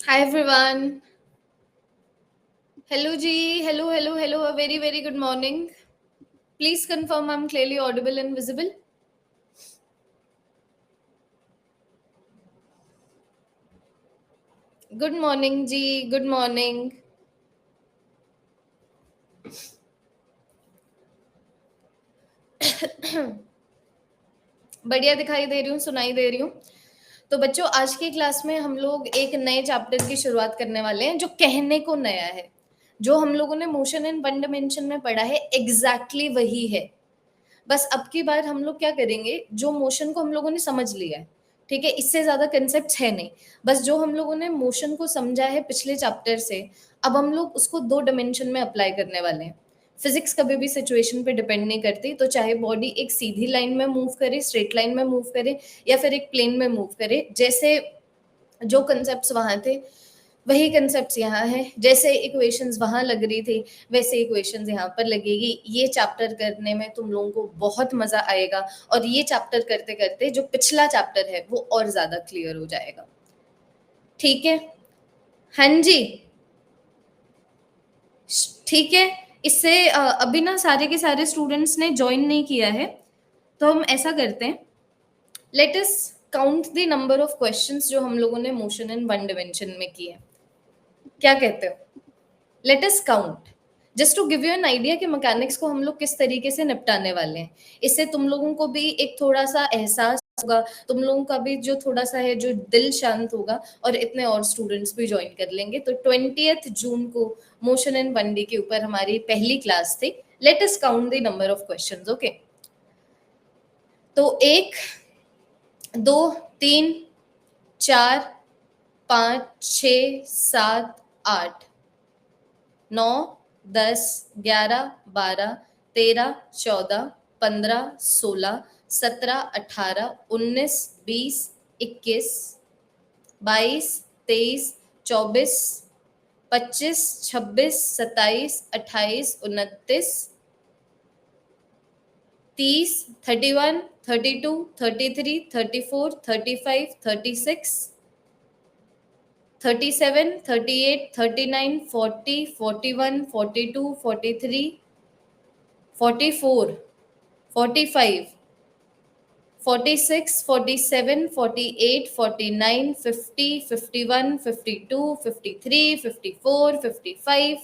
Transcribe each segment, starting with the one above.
Hi everyone. Hello G. Hello, hello, hello. A very, very good morning. Please confirm I'm clearly audible and visible. Good morning G. Good morning. बढ़िया दिखाई दे रही हूँ, सुनाई दे रही हूँ। तो बच्चों, आज की क्लास में हम लोग एक नए चैप्टर की शुरुआत करने वाले हैं जो कहने को नया है। जो हम लोगों ने मोशन इन वन डायमेंशन में पढ़ा है एग्जैक्टली वही है। बस अब की बार हम लोग क्या करेंगे, जो मोशन को हम लोगों ने समझ लिया है, ठीक है, इससे ज्यादा कंसेप्ट है नहीं। बस जो हम लोगों ने मोशन को समझा है पिछले चैप्टर से, अब हम लोग उसको दो डायमेंशन में अप्लाई करने वाले हैं। फिजिक्स कभी भी सिचुएशन पे डिपेंड नहीं करती, तो चाहे बॉडी एक सीधी लाइन में मूव करे, स्ट्रेट लाइन में मूव करे, या फिर एक प्लेन में मूव करे, जैसे जो कंसेप्ट वहां थे वही कंसेप्ट यहाँ है। जैसे इक्वेशंस वहां लग रही थी वैसे इक्वेशंस यहाँ पर लगेगी। ये चैप्टर करने में तुम लोगों को बहुत मजा आएगा, और ये चैप्टर करते करते जो पिछला चैप्टर है वो और ज्यादा क्लियर हो जाएगा। ठीक है? हाँ जी, ठीक है। इससे अभी ना सारे के सारे स्टूडेंट्स ने ज्वाइन नहीं किया है, तो हम ऐसा करते हैं, late us count the number of questions जो हम लोगों ने मोशन इन वन डिमेंशन में किए। क्या कहते हो? Let us count, just to give you an idea कि मैकेनिक्स को हम लोग किस तरीके से निपटाने वाले हैं। इससे तुम लोगों को भी एक थोड़ा सा एहसास होगा, तुम लोगों का भी जो थोड़ा सा है जो दिल शांत होगा, और इतने और स्टूडेंट्स भी ज्वाइन कर लेंगे। तो 20th जून को मोशन एंड 1D के ऊपर हमारी पहली क्लास थी। Late us count the number of questions. Okay, तो 1, 2, 3, 4, 5, 6, 7, 8, 9, 10, 11, 12, 13, 14, 15, 16, 17, 18, 19, 20, 21, 22, 23, 24, 25, 26, 27, 28, 29, 30, 31, 32, 33, 34, 35, 36, 37, 38, 39, 40, 41, 42, 43, 44, 45, 46, 47, 48, 49, 50, 51, 52, 53, 54, 55,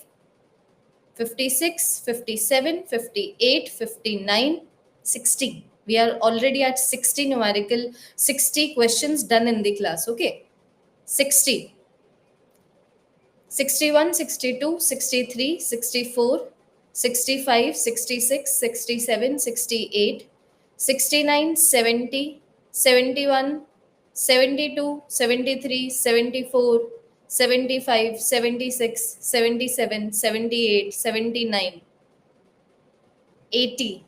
56, 57, 58, 59, 60. We are already at 60 numerical, 60 questions done in the class. Okay. 60. 61, 62, 63, 64, 65, 66, 67, 68, 69, 70, 71, 72, 73, 74, 75, 76, 77, 78, 79, 80,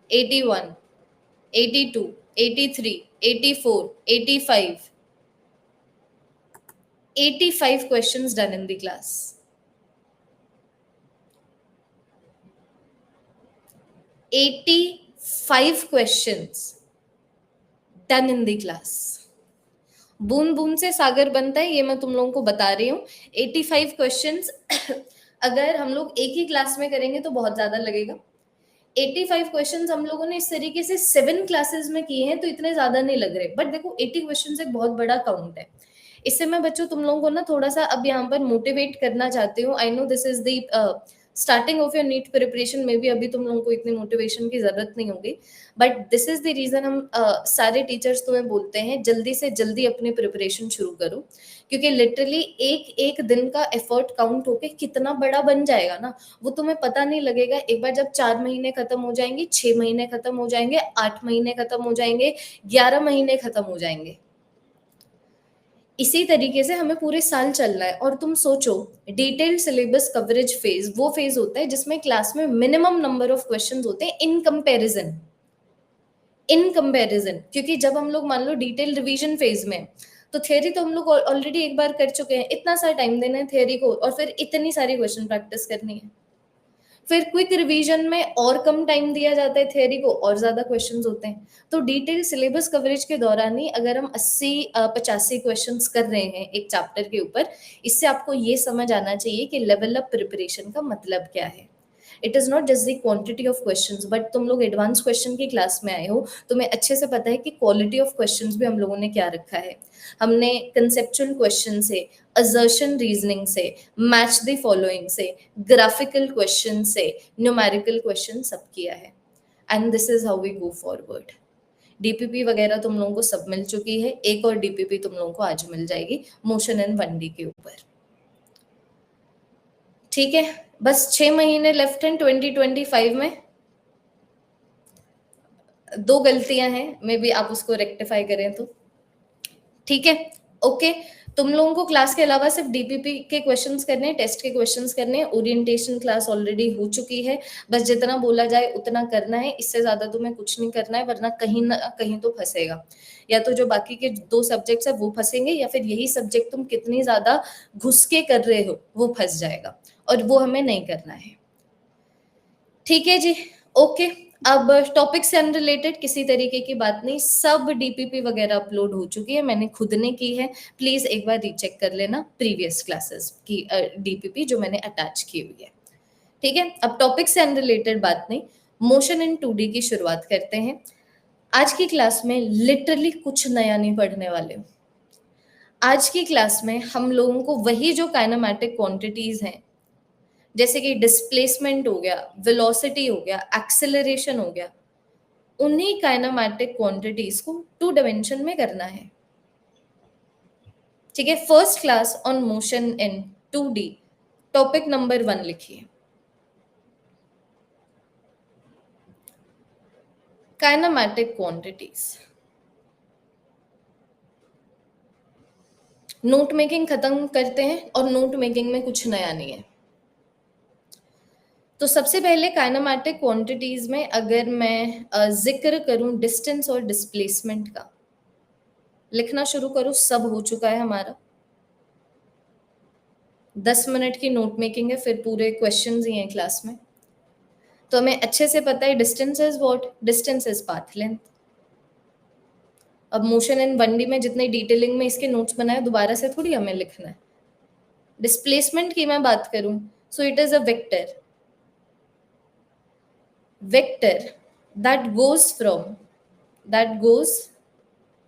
81, 82, 83, 84, 85, 85 questions done in the class. 85 questions done in the class. बूंद बूंद से सागर बनता है, ये मैं तुम लोगों को बता रही हूँ। 85 क्वेश्चंस अगर हम लोग एक ही क्लास में करेंगे तो बहुत ज्यादा लगेगा। 85 क्वेश्चंस हम लोगों ने इस तरीके से 7 क्लासेस में किए हैं, तो इतने ज्यादा नहीं लग रहे। बट देखो, 80 क्वेश्चंस एक बहुत बड़ा काउंट है। इससे मैं बच्चों तुम लोगों को ना थोड़ा सा अब यहाँ पर मोटिवेट करना चाहती हूँ। I know this is the starting of your NEET preparation में भी, अभी तुम लोगों को इतनी मोटिवेशन की जरूरत नहीं होगी, but this is the reason हम सारे टीचर्स तुम्हें बोलते हैं जल्दी से जल्दी अपनी प्रिपरेशन शुरू करो। क्योंकि लिटरली एक एक दिन का एफर्ट काउंट होके कितना बड़ा बन जाएगा ना, वो तुम्हें पता नहीं लगेगा। एक बार जब 4 महीने खत्म हो जाएंगे, 6 महीने खत्म हो जाएंगे, 8 महीने खत्म हो जाएंगे, 11 महीने खत्म हो जाएंगे। इसी तरीके से हमें पूरे साल चलना है। और तुम सोचो, डिटेल्ड सिलेबस कवरेज फेज वो फेज होता है जिसमें क्लास में मिनिमम नंबर ऑफ क्वेश्चंस होते हैं इन कंपैरिजन। क्योंकि जब हम लोग मान लो डिटेल रिवीजन फेज में, तो थियरी तो हम लोग ऑलरेडी एक बार कर चुके हैं, इतना सारा टाइम देना है थियरी को, और फिर इतनी सारी क्वेश्चन प्रैक्टिस करनी है। फिर क्विक रिवीजन में और कम टाइम दिया जाता है, थियरी को और ज्यादा क्वेश्चंस होते हैं। तो डिटेल सिलेबस कवरेज के दौरान ही अगर हम 80-85 क्वेश्चंस कर रहे हैं एक चैप्टर के ऊपर, इससे आपको ये समझ आना चाहिए कि लेवल अप प्रिपरेशन का मतलब क्या है। It is not just the quantity of questions, but तुम लोग एडवांस क्वेश्चन की क्लास में आए हो, तुम्हें अच्छे से पता है कि क्वालिटी ऑफ क्वेश्चंस भी हम लोगों ने क्या रखा है। हमने कंसेप्चुअल क्वेश्चन से, असर्शन रीजनिंग से, मैच द फॉलोइंग से, ग्राफिकल क्वेश्चन से, न्यूमेरिकल क्वेश्चन सब किया है। And this is how we go forward. DPP वगैरह तुम लोगों को सब मिल चुकी है, एक और डीपीपी तुम लोगों को आज मिल जाएगी मोशन एंड 1D के ऊपर। ठीक है, बस 6 महीने लेफ्ट हैं 2025 में। 2 गलतियां हैं, मे बी आप उसको रेक्टिफाई करें तो ठीक है। ओके, तुम लोगों को क्लास के अलावा सिर्फ डीपीपी के क्वेश्चंस करने हैं, टेस्ट के क्वेश्चंस करने हैं। ओरिएंटेशन क्लास ऑलरेडी हो चुकी है, बस जितना बोला जाए उतना करना है, इससे ज्यादा तुम्हें कुछ नहीं करना है, वरना कहीं ना कहीं तो फंसेगा। या तो जो बाकी के 2 सब्जेक्ट्स है वो फंसेंगे, या फिर यही सब्जेक्ट तुम कितनी ज्यादा घुस के कर रहे हो वो फंस जाएगा, और वो हमें नहीं करना है। ठीक है जी, ओके। अब टॉपिक से अनरिलेटेड किसी तरीके की बात नहीं, सब डीपीपी वगैरह अपलोड हो चुकी है, मैंने खुद ने की है। प्लीज एक बार रीचेक कर लेना प्रीवियस क्लासेस की डीपीपी जो मैंने अटैच की हुई है। ठीक है, अब टॉपिक से अनरिलेटेड बात नहीं, मोशन इन 2D की शुरुआत करते हैं। आज की क्लास में लिटरली कुछ नया नहीं पढ़ने वाले। आज की क्लास में हम लोगों को वही जो काइनेमैटिक क्वांटिटीज हैं, जैसे कि डिस्प्लेसमेंट हो गया, वेलोसिटी हो गया, एक्सेलरेशन हो गया, उन्हीं काइनेमैटिक क्वांटिटीज को 2 डायमेंशन में करना है। ठीक है, first class on motion in 2D, topic number 1 लिखिए, काइनेमैटिक क्वांटिटीज। नोट मेकिंग खत्म करते हैं, और नोट मेकिंग में कुछ नया नहीं है। तो सबसे पहले काइनेमैटिक क्वांटिटीज में अगर मैं जिक्र करूं डिस्टेंस और डिस्प्लेसमेंट का, लिखना शुरू करो, सब हो चुका है हमारा। 10 मिनट की नोट मेकिंग है, फिर पूरे क्वेश्चंस ही हैं क्लास में। तो हमें अच्छे से पता है distance is what, distance is path length. अब मोशन इन 1D में जितने डिटेलिंग में इसके नोट्स बनाए, दोबारा से थोड़ी हमें लिखना है। डिस्प्लेसमेंट की मैं बात करूं, so it is a vector, vector that goes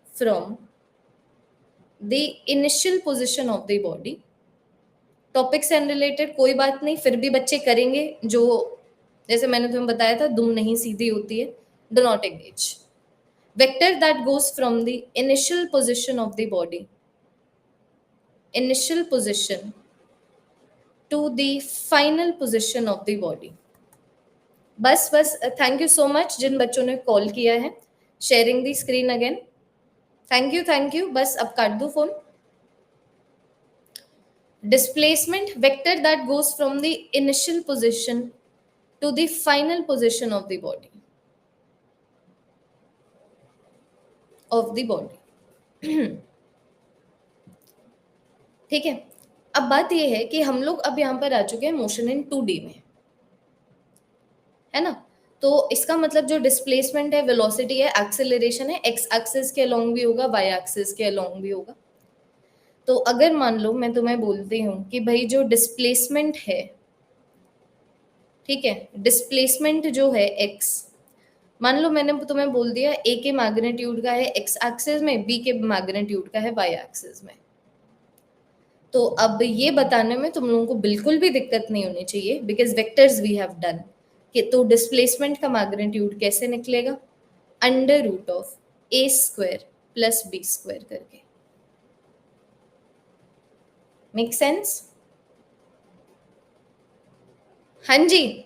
from the initial position of the body। Topic से अनरिलेटेड कोई बात नहीं, फिर भी बच्चे करेंगे, जो जैसे मैंने तुम्हें बताया था दुम नहीं सीधी होती है, do not engage. Vector that goes from the initial position of the body, initial position to the final position of the body. बस बस, थैंक यू सो मच जिन बच्चों ने कॉल किया है। Sharing the screen again, thank you. बस अब काट दो phone. Displacement, vector that goes from the initial position to the final position of the body, ठीक है। अब बात यह है कि हम लोग अब यहाँ पर आ चुके हैं मोशन इन 2D में, है ना। तो इसका मतलब जो डिस्प्लेसमेंट है, वेलोसिटी है, एक्सेलरेशन है, एक्स एक्सिस के अलोंग भी होगा, वाई एक्सिस के अलोंग भी होगा। तो अगर मान लो मैं तुम्हें बोलती हूँ कि भाई जो डिस्प्लेसमेंट है, ठीक है, डिस्प्लेसमेंट जो है एक्स, मान लो मैंने तुम्हें बोल दिया ए के मैग्नीट्यूड का है एक्स एक्सिस में, बी के मैग्नीट्यूड का है वाई एक्सिस में। तो अब ये बताने में तुम लोगों को बिल्कुल भी दिक्कत नहीं होनी चाहिए, because vectors we have done कि तो डिस्प्लेसमेंट का मैग्नीट्यूड कैसे निकलेगा, under root of A square plus B square करके। Make sense? हाँ जी,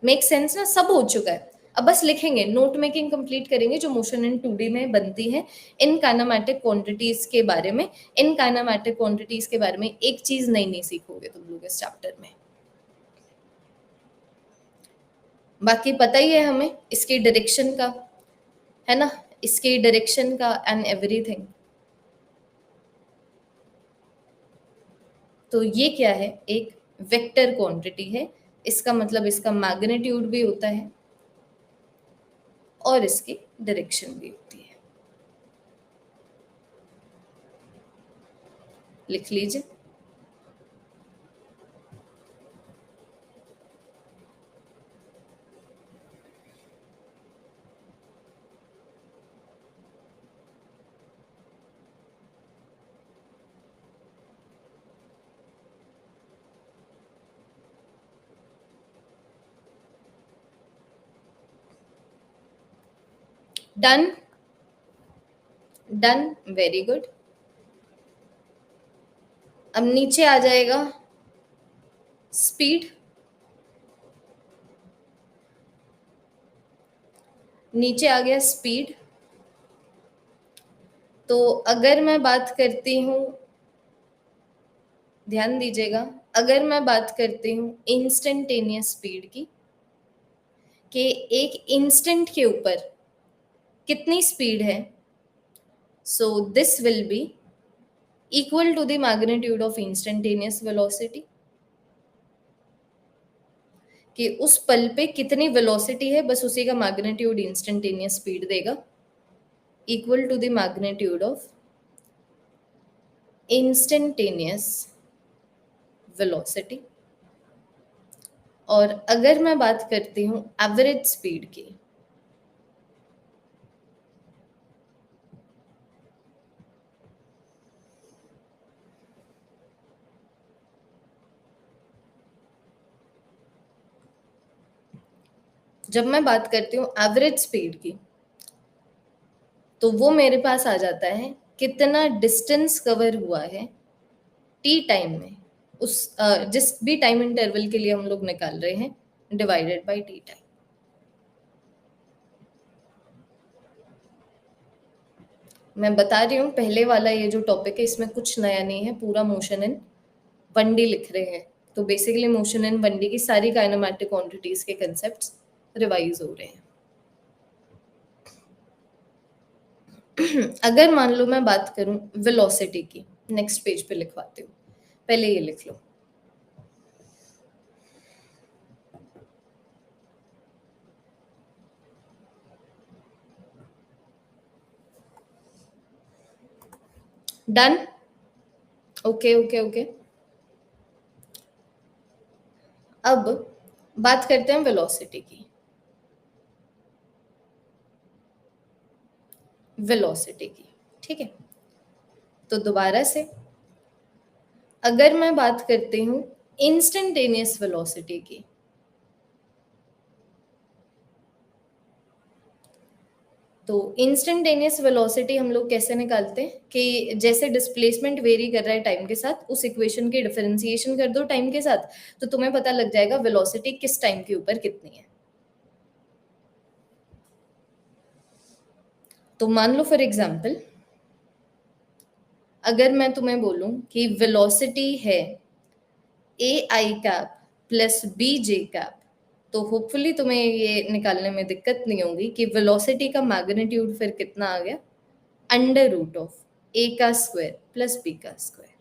मेक सेंस ना, सब हो चुका है। अब बस लिखेंगे, नोट मेकिंग कंप्लीट करेंगे जो मोशन इन 2D में बनती है इन काइनेमैटिक क्वांटिटीज के बारे में। इन काइनेमैटिक क्वांटिटीज के बारे में एक चीज नई नहीं सीखोगे तुम लोग इस चैप्टर में, बाकी पता ही है हमें इसकी डायरेक्शन का, है ना, इसकी डायरेक्शन का एंड एवरीथिंग। तो ये क्या है, एक वेक्टर क्वांटिटी है, इसका मतलब इसका मैग्नीट्यूड भी होता है और इसकी डायरेक्शन भी होती है। लिख लीजिए। Done, done, very good. अब नीचे आ जाएगा स्पीड। नीचे आ गया स्पीड। तो अगर मैं बात करती हूँ, ध्यान दीजिएगा, अगर मैं बात करती हूँ इंस्टेंटेनियस स्पीड की, कि एक इंस्टेंट के ऊपर कितनी स्पीड है, so this will be equal to the magnitude of instantaneous velocity, कि उस पल पे कितनी वेलोसिटी है बस उसी का मैग्नीट्यूड इंस्टेंटेनियस स्पीड देगा, equal to the magnitude of instantaneous velocity. और अगर मैं बात करती हूँ एवरेज स्पीड की, जब मैं बात करती हूँ एवरेज स्पीड की, तो वो मेरे पास आ जाता है कितना डिस्टेंस कवर हुआ है टी टाइम में, उस जिस भी टाइम इंटरवल के लिए हम लोग निकाल रहे हैं, डिवाइडेड बाय टी टाइम। मैं बता रही हूँ पहले वाला ये जो टॉपिक है इसमें कुछ नया नहीं है, पूरा मोशन इन 1D लिख रहे हैं, तो बेसिकली मोशन इन 1D की सारी काइनेमैटिक क्वांटिटीज के कंसेप्ट्स रिवाइज हो रहे हैं। अगर मान लो मैं बात करूं वेलोसिटी की, नेक्स्ट पेज पे लिखवाती हूँ, पहले ये लिख लो। Done, okay okay okay. अब बात करते हैं वेलोसिटी की। वेलोसिटी की, ठीक है। तो दोबारा से अगर मैं बात करती हूँ इंस्टेंटेनियस वेलोसिटी की, तो इंस्टेंटेनियस वेलोसिटी हम लोग कैसे निकालते हैं कि जैसे डिस्प्लेसमेंट वेरी कर रहा है टाइम के साथ, उस इक्वेशन की डिफरेंशिएशन कर दो टाइम के साथ, तो तुम्हें पता लग जाएगा वेलोसिटी किस टाइम के ऊपर कितनी है। तो मान लो फॉर एग्जांपल, अगर मैं तुम्हें बोलूं कि वेलोसिटी है A I cap plus B J cap, तो होपफुली तुम्हें ये निकालने में दिक्कत नहीं होगी कि वेलोसिटी का मैग्नीट्यूड फिर कितना आ गया, अंडर रूट ऑफ ए का स्क्वायर प्लस बी का स्क्वायर।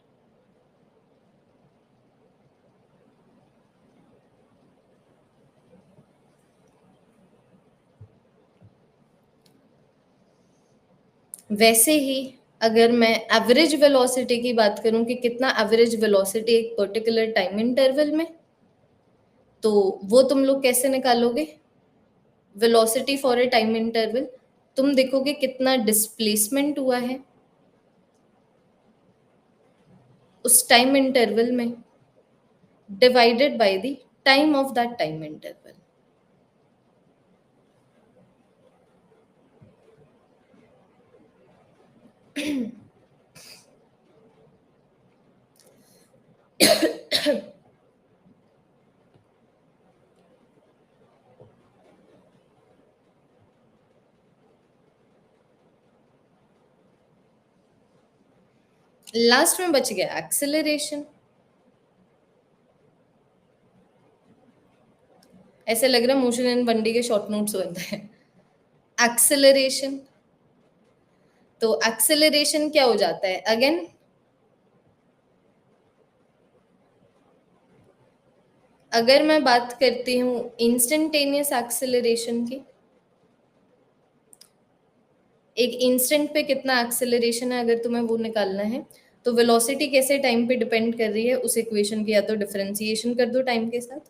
वैसे ही अगर मैं एवरेज वेलोसिटी की बात करूं कि कितना एवरेज वेलोसिटी एक पर्टिकुलर टाइम इंटरवल में, तो वो तुम लोग कैसे निकालोगे, velocity for a time interval, तुम देखोगे कितना डिस्प्लेसमेंट हुआ है उस टाइम इंटरवल में, divided by the time of that time interval. Last में बच गया एक्सेलरेशन। ऐसे लग रहा है मोशन इन 1D के शॉर्ट नोट्स बनते हैं। एक्सेलरेशन, तो एक्सेलरेशन क्या हो जाता है अगेन, अगर मैं बात करती हूँ इंस्टेंटेनियस एक्सेलरेशन की, एक इंस्टेंट पे कितना एक्सेलरेशन है अगर तुम्हें वो निकालना है, तो वेलोसिटी कैसे टाइम पे डिपेंड कर रही है उस इक्वेशन की या तो डिफरेंशिएशन कर दो टाइम के साथ,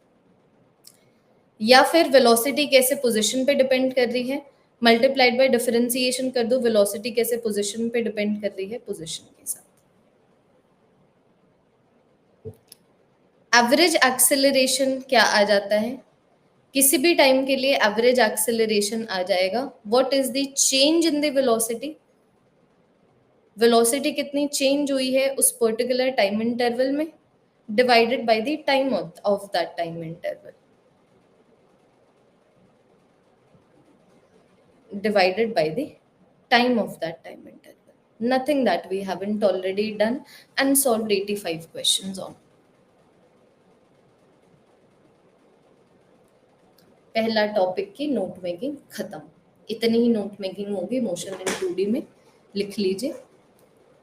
या फिर वेलोसिटी कैसे पोजीशन पे डिपेंड कर रही है मल्टीप्लाइड बाय डिफरेंशिएशन कर दो वेलोसिटी कैसे पोजीशन पे डिपेंड कर रही है पोजीशन के साथ। एवरेज एक्सेलरेशन क्या आ जाता है, किसी भी टाइम के लिए एवरेज एक्सेलरेशन आ जाएगा what is the change in the velocity, velocity कितनी चेंज हुई है उस पर्टिकुलर टाइम इंटरवल में divided by the time of that time interval, divided by the time of that time interval. Nothing that we haven't already done and solved 85 questions on. पहला topic की note making खत्म, इतनी ही note making होगी motion in 2D में, लिख लीजिए।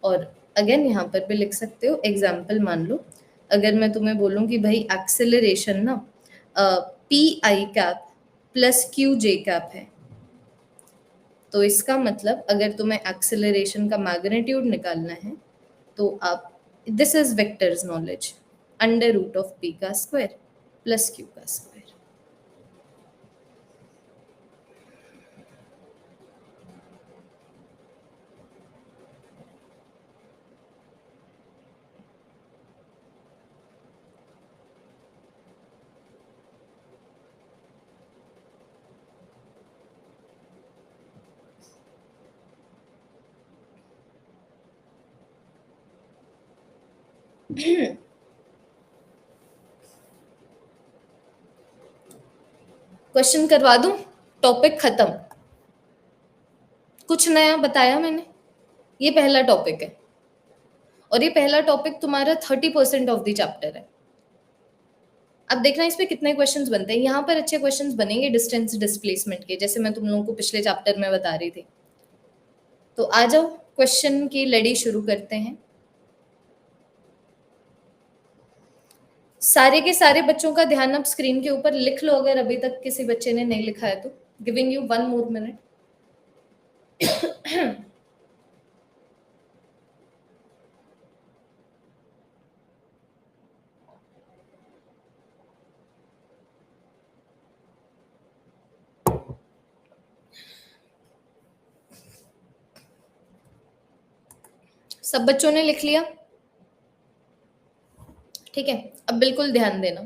और again यहाँ पर भी लिख सकते हो, एग्जाम्पल मान लो अगर मैं तुम्हें बोलूँ कि भाई एक्सेलरेशन ना P I cap plus Q J cap है, तो इसका मतलब अगर तुम्हें एक्सेलरेशन का मैग्नीट्यूड निकालना है तो आप, this is vectors knowledge, under root of P का स्क्वायर प्लस क्यू का स्क्वायर। क्वेश्चन करवा दूं, टॉपिक खत्म, कुछ नया बताया मैंने, ये पहला टॉपिक है और ये पहला टॉपिक तुम्हारा 30% ऑफ द चैप्टर है। अब देखना इस पे कितने क्वेश्चंस बनते हैं, यहाँ पर अच्छे क्वेश्चंस बनेंगे डिस्टेंस डिस्प्लेसमेंट के, जैसे मैं तुम लोगों को पिछले चैप्टर में बता रही थी। तो आ जाओ क्वेश्चन की लड़ी शुरू करते हैं। सारे के सारे बच्चों का ध्यान अब स्क्रीन के ऊपर लिख लो, अगर अभी तक किसी बच्चे ने नहीं लिखा है तो गिविंग यू 1 more minute। सब बच्चों ने लिख लिया? ठीक है, अब बिल्कुल ध्यान देना,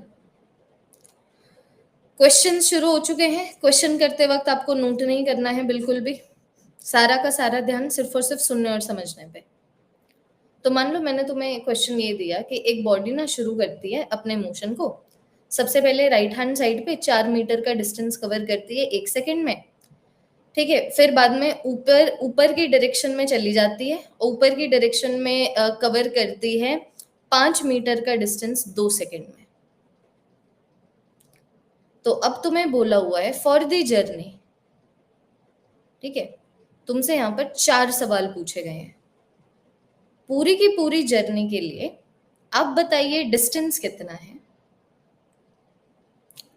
क्वेश्चन शुरू हो चुके हैं। क्वेश्चन करते वक्त आपको नोट नहीं करना है बिल्कुल भी, सारा का सारा ध्यान सिर्फ और सिर्फ सुनने और समझने पे। तो मान लो मैंने तुम्हें क्वेश्चन ये दिया कि एक बॉडी ना शुरू करती है अपने मोशन को, सबसे पहले राइट हैंड साइड पे 4 मीटर का डिस्टेंस कवर करती है 1 सेकेंड में, ठीक है। फिर बाद में ऊपर ऊपर की डायरेक्शन में चली जाती है, ऊपर की डायरेक्शन में कवर करती है 5 मीटर का डिस्टेंस 2 सेकेंड में। तो अब तुम्हें बोला हुआ है फॉर द जर्नी, ठीक है, तुमसे यहाँ पर 4 सवाल पूछे गए हैं पूरी की पूरी जर्नी के लिए। अब बताइए डिस्टेंस कितना है,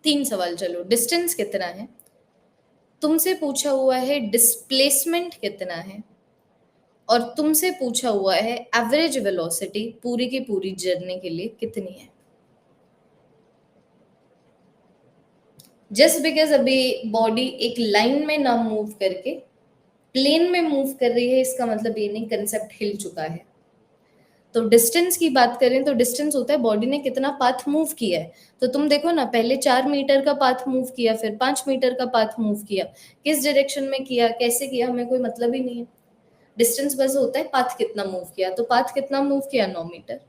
3 सवाल, चलो डिस्टेंस कितना है, तुमसे पूछा हुआ है डिस्प्लेसमेंट कितना है, और तुमसे पूछा हुआ है एवरेज वेलोसिटी पूरी की पूरी जर्नी के लिए कितनी है। जस्ट बिकॉज अभी बॉडी एक लाइन में ना मूव करके प्लेन में मूव कर रही है, इसका मतलब ये नहीं कंसेप्ट हिल चुका है। तो डिस्टेंस की बात करें तो डिस्टेंस होता है बॉडी ने कितना पाथ मूव किया है। तो तुम देखो ना, पहले 4 मीटर का पाथ मूव किया, फिर 5 मीटर का पाथ मूव किया, किस डायरेक्शन में किया, कैसे किया, हमें कोई मतलब ही नहीं है। डिस्टेंस बस होता है पाथ कितना मूव किया, तो पाथ कितना मूव किया, 9 मीटर।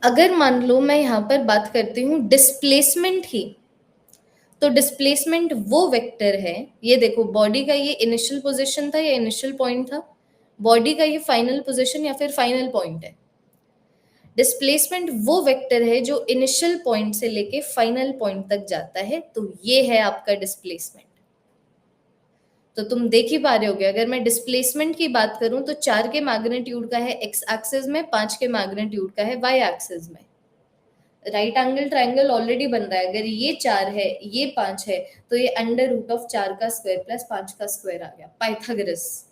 अगर मान लो मैं यहाँ पर बात करती हूँ डिस्प्लेसमेंट की, तो डिस्प्लेसमेंट वो वेक्टर है, ये देखो बॉडी का ये इनिशियल पोजीशन था या इनिशियल पॉइंट था, बॉडी का ये फाइनल पोजीशन या फिर फाइनल पॉइंट है। डिस्प्लेसमेंट वो वेक्टर है जो इनिशियल पॉइंट से लेके फाइनल पॉइंट तक जाता है, तो ये है आपका डिस्प्लेसमेंट। तो तुम देख ही पा रहे होगे, अगर मैं डिस्प्लेसमेंट की बात करूं तो 4 के मैग्नीट्यूड का है एक्स एक्सिस में, 5 के मैग्नीट्यूड का है वाई एक्सिस में। राइट एंगल ट्राइंगल ऑलरेडी बन रहा है, अगर ये 4 है ये 5 है तो ये अंडर रूट ऑफ 4 का स्क्वायर प्लस 5 का स्क्वायर आ गया, पाइथागोरस।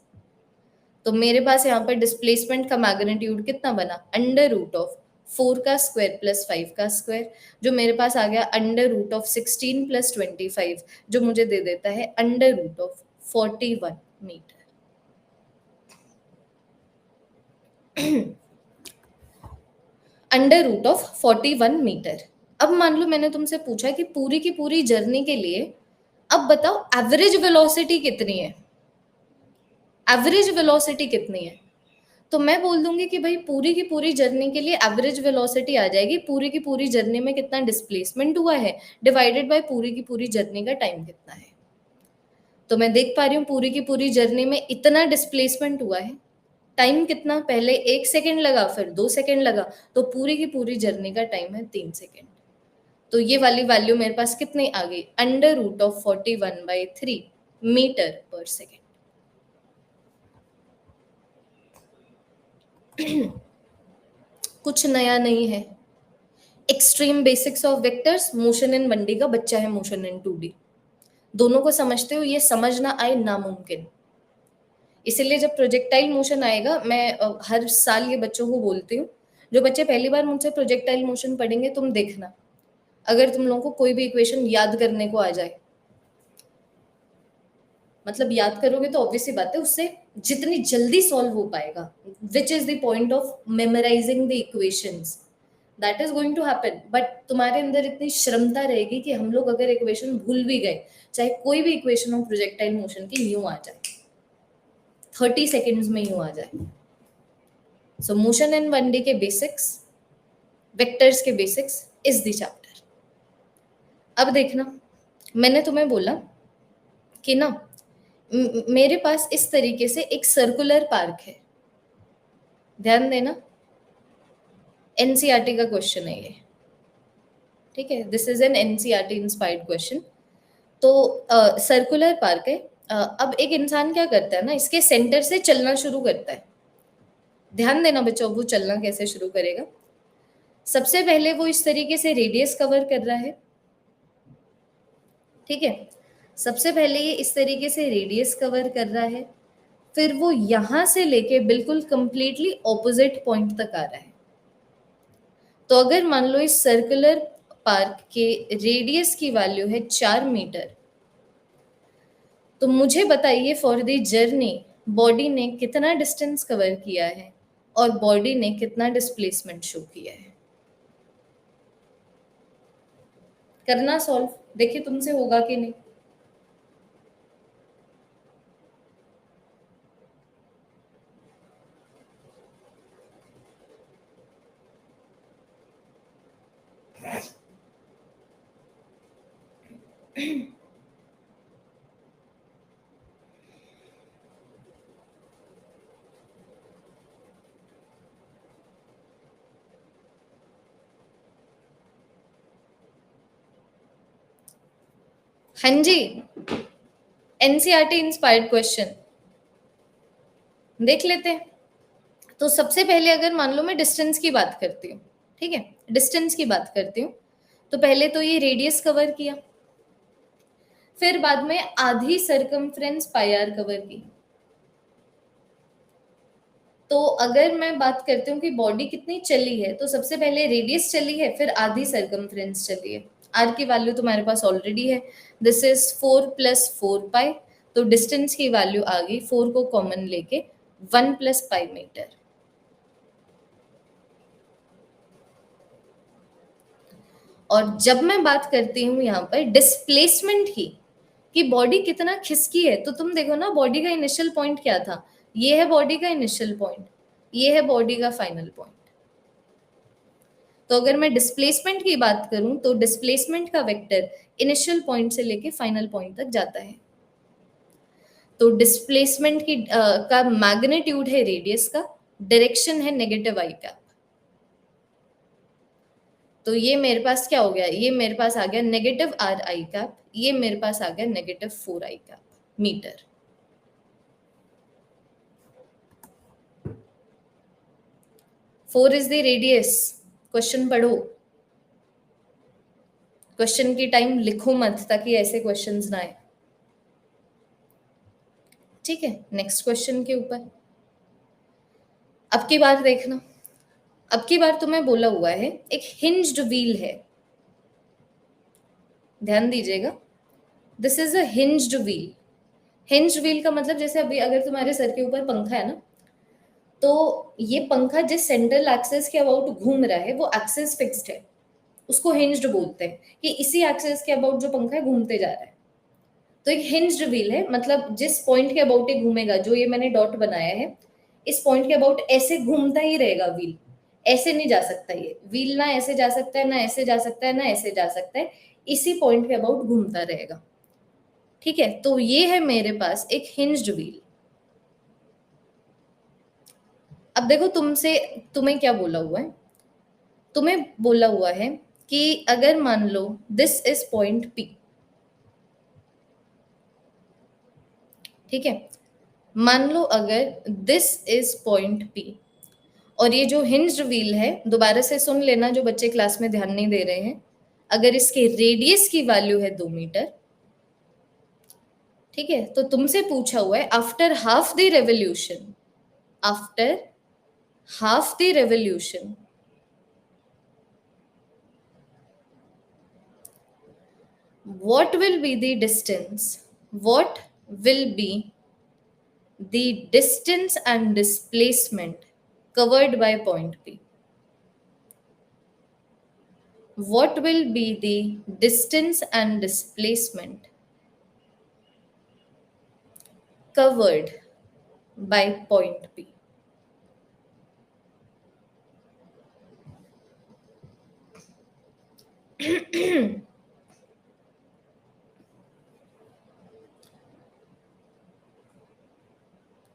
तो मेरे पास यहाँ पर डिस्प्लेसमेंट का मैग्नीट्यूड कितना बना, अंडर रूट ऑफ 4 का स्क्वायर प्लस 5 का स्क्वायर, जो मेरे पास आ गया अंडर रूट ऑफ 16 प्लस 25, जो मुझे दे देता है under root of 41 metre. Under root of 41 metre. अब मान लो मैंने तुमसे पूछा कि पूरी की पूरी जर्नी के लिए अब बताओ एवरेज वेलोसिटी कितनी है, एवरेज वेलोसिटी कितनी है। तो मैं बोल दूंगी कि भाई पूरी की पूरी जर्नी के लिए एवरेज वेलोसिटी आ जाएगी पूरी की पूरी जर्नी में कितना डिस्प्लेसमेंट हुआ है डिवाइडेड बाय पूरी की पूरी जर्नी का टाइम कितना है। तो मैं देख पा रही हूँ पूरी की पूरी जर्नी में इतना डिस्प्लेसमेंट हुआ है, टाइम कितना, पहले 1 सेकेंड लगा फिर 2 सेकेंड लगा, तो पूरी की पूरी जर्नी का टाइम है 3 सेकेंड। तो ये वाली वैल्यू मेरे पास कितनी आ गई, अंडर रूट ऑफ 41/3 मीटर पर सेकेंड। कुछ नया नहीं है, extreme basics of vectors, motion in 1D का बच्चा है मोशन इन 2D, दोनों को समझते हो, ये समझना आए नामुमकिन। इसीलिए जब प्रोजेक्टाइल मोशन आएगा, मैं हर साल ये बच्चों को बोलती हूँ, जो बच्चे पहली बार मुझसे प्रोजेक्टाइल मोशन पढ़ेंगे तुम देखना, अगर तुम लोगों को कोई भी इक्वेशन याद करने को आ जाए, मतलब याद करोगे तो ऑब्वियसली बात है उससे जितनी जल्दी सॉल्व हो पाएगा, which is the point of memorising the equations, that is going to happen, but तुम्हारे अंदर इतनी क्षमता रहेगी कि हम लोग अगर इक्वेशन भूल भी गए, चाहे कोई भी इक्वेशन ऑफ प्रोजेक्टाइल मोशन की यूं आ जाए, 30 सेकेंड्स में यूं आ जाए। सो मोशन इन 1D के बेसिक्स, वेक्टर्स के बेसिक्स इज द चैप्टर। अब देखना, मैंने तुम्हें बोला कि ना मेरे पास इस तरीके से एक सर्कुलर पार्क है, ध्यान देना, एनसीईआरटी का क्वेश्चन है ये, ठीक है, this is an NCERT inspired question. तो सर्कुलर पार्क है, अब एक इंसान क्या करता है ना, इसके सेंटर से चलना शुरू करता है, ध्यान देना बच्चों, वो चलना कैसे शुरू करेगा, सबसे पहले वो इस तरीके से रेडियस कवर कर रहा है, ठीक है, सबसे पहले ये इस तरीके से रेडियस कवर कर रहा है, फिर वो यहां से लेके बिल्कुल कंप्लीटली ऑपोजिट पॉइंट तक आ रहा है। तो अगर मान लो इस सर्कुलर पार्क के रेडियस की वैल्यू है 4 मीटर, तो मुझे बताइए फॉर द जर्नी बॉडी ने कितना डिस्टेंस कवर किया है और बॉडी ने कितना डिस्प्लेसमेंट शो किया है। करना सॉल्व, देखिए तुमसे होगा कि नहीं। हाँ जी, एनसीईआरटी इंस्पायर्ड क्वेश्चन देख लेते हैं। तो सबसे पहले अगर मान लो मैं डिस्टेंस की बात करती हूँ, ठीक है, डिस्टेंस की बात करती हूँ, तो पहले तो ये रेडियस कवर किया, फिर बाद में आधी सरकमफ्रेंस पाई आर कवर की। तो अगर मैं बात करती हूँ कि बॉडी कितनी चली है, तो सबसे पहले रेडियस चली है, फिर आधी सरकमफ्रेंस चली है, आर की वैल्यू तुम्हारे पास ऑलरेडी है, दिस इज 4 + 4 पाई, तो डिस्टेंस की वैल्यू आ गई 4 को कॉमन लेके 1 + पाई मीटर। और जब मैं बात करती हूँ यहाँ पर डिस्प्लेसमेंट की, कि बॉडी कितना खिसकी है, तो तुम देखो ना बॉडी का इनिशियल पॉइंट क्या था, ये है बॉडी का इनिशियल पॉइंट, ये है बॉडी का फाइनल पॉइंट। तो अगर मैं डिस्प्लेसमेंट की बात करूं तो डिस्प्लेसमेंट का वेक्टर इनिशियल पॉइंट से लेके फाइनल पॉइंट तक जाता है। तो डिस्प्लेसमेंट की का मैग्नीट्यूड है रेडियस का, डायरेक्शन है नेगेटिव आई कैप। तो ये मेरे पास क्या हो गया, ये मेरे पास आ गया नेगेटिव r आई कैप, ये मेरे पास आ गया negative 4 I cap metre. 4 is the radius. Question पढ़ो, क्वेश्चन की टाइम लिखो मत ताकि ऐसे क्वेश्चंस ना आए। ठीक है, नेक्स्ट क्वेश्चन के ऊपर अब की बार देखना। अब की बार तुम्हें बोला हुआ है एक हिंज्ड व्हील है, ध्यान दीजिएगा, this is a hinged wheel. Hinged wheel का मतलब जैसे अभी अगर तुम्हारे सर के ऊपर पंखा है ना, तो ये पंखा जिस सेंट्रल एक्सिस के अबाउट घूम रहा है वो एक्सिस फिक्स्ड है, उसको हिंज्ड बोलते हैं कि इसी एक्सिस के अबाउट जो पंखा है घूमते जा रहा है। तो एक हिंज्ड व्हील है, मतलब जिस पॉइंट के अबाउट ये घूमेगा, जो ये मैंने डॉट बनाया है, इस पॉइंट के अबाउट ऐसे घूमता ही रहेगा व्हील, ऐसे नहीं जा सकता ये व्हील, ना ऐसे जा सकता है, ना ऐसे जा सकता है, ना ऐसे जा सकता है, इसी पॉइंट के अबाउट घूमता रहेगा। ठीक है, तो ये है मेरे पास एक हिंज्ड व्हील। अब देखो तुमसे, तुम्हें क्या बोला हुआ है, तुम्हें बोला हुआ है कि अगर मान लो दिस इज पॉइंट पी, ठीक है, मान लो अगर दिस इज पॉइंट पी, और ये जो हिंज्ड व्हील है, दोबारा से सुन लेना जो बच्चे क्लास में ध्यान नहीं दे रहे हैं, अगर इसके रेडियस की वैल्यू है 2 मीटर, ठीक है, तो तुमसे पूछा हुआ है after half the revolution, after half the revolution what will be the distance, what will be the distance and displacement covered by point P? What will be the distance and displacement covered by point P?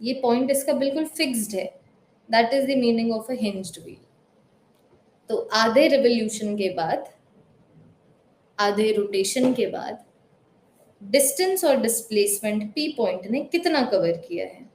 ये point इसका बिल्कुल fixed है, that is the meaning of a hinged wheel. तो आधे revolution के बाद, आधे rotation के बाद डिस्टेंस और डिस्प्लेसमेंट पी पॉइंट ने कितना कवर किया है?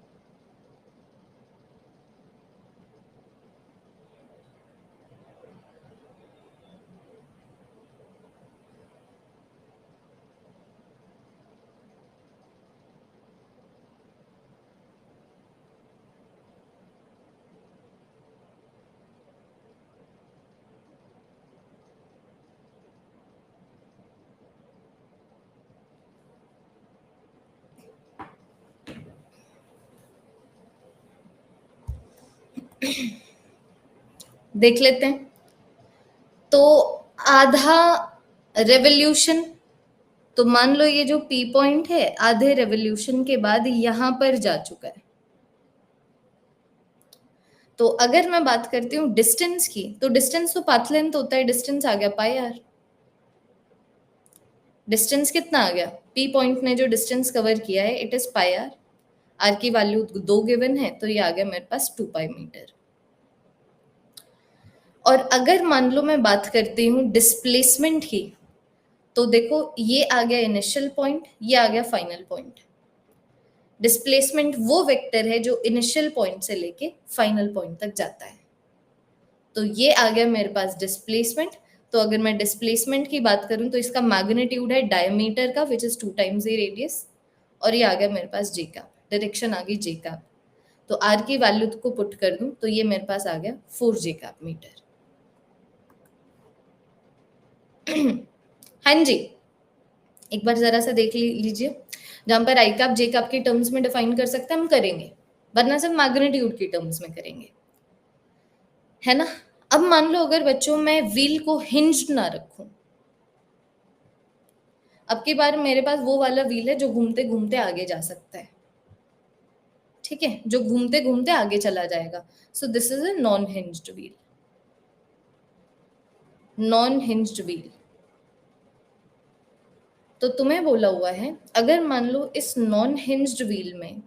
देख लेते हैं। तो आधा रेवोल्यूशन, तो मान लो ये जो पी पॉइंट है आधे रेवोल्यूशन के बाद यहां पर जा चुका है। तो अगर मैं बात करती हूँ डिस्टेंस की, तो डिस्टेंस तो पाथ लेंथ होता है, डिस्टेंस आ गया पाई आर। डिस्टेंस कितना आ गया, पी पॉइंट ने जो डिस्टेंस कवर किया है it is pi R, R की वैल्यू 2 गिवन है, तो ये आ गया मेरे पास 2 पाई मीटर। और अगर मान लो मैं बात करती हूँ डिस्प्लेसमेंट की, तो देखो ये आ गया इनिशियल पॉइंट, ये आ गया फाइनल पॉइंट। डिस्प्लेसमेंट वो वेक्टर है जो इनिशियल पॉइंट से लेके फाइनल पॉइंट तक जाता है। तो ये आ गया मेरे पास डिस्प्लेसमेंट। तो अगर मैं डिस्प्लेसमेंट की बात करूं तो इसका मैग्नीट्यूड है डायमीटर का, which is 2 times the radius, और ये आ गया मेरे पास जे कैप, डायरेक्शन आ गई जे कैप। तो आर की वैल्यू को पुट कर दूं तो ये मेरे पास आ गया 4 जे कैप मीटर। हाँ जी, एक बार जरा सा देख लीजिए, जहां पर आई कैप जे कैप की टर्म्स में डिफाइन कर सकते हैं हम करेंगे, वरना सिर्फ मैग्नीट्यूड की टर्म्स में करेंगे, है ना। अब मान लो अगर बच्चों मैं व्हील को हिंज्ड ना रखूं, अब की बार मेरे पास वो वाला व्हील है जो घूमते घूमते आगे जा सकता है, ठीक है, जो घूमते घूमते आगे चला जाएगा। So this is a non hinged wheel, non hinged wheel. तो तुम्हें बोला हुआ है अगर मान लो इस नॉन हिंज्ड व्हील में,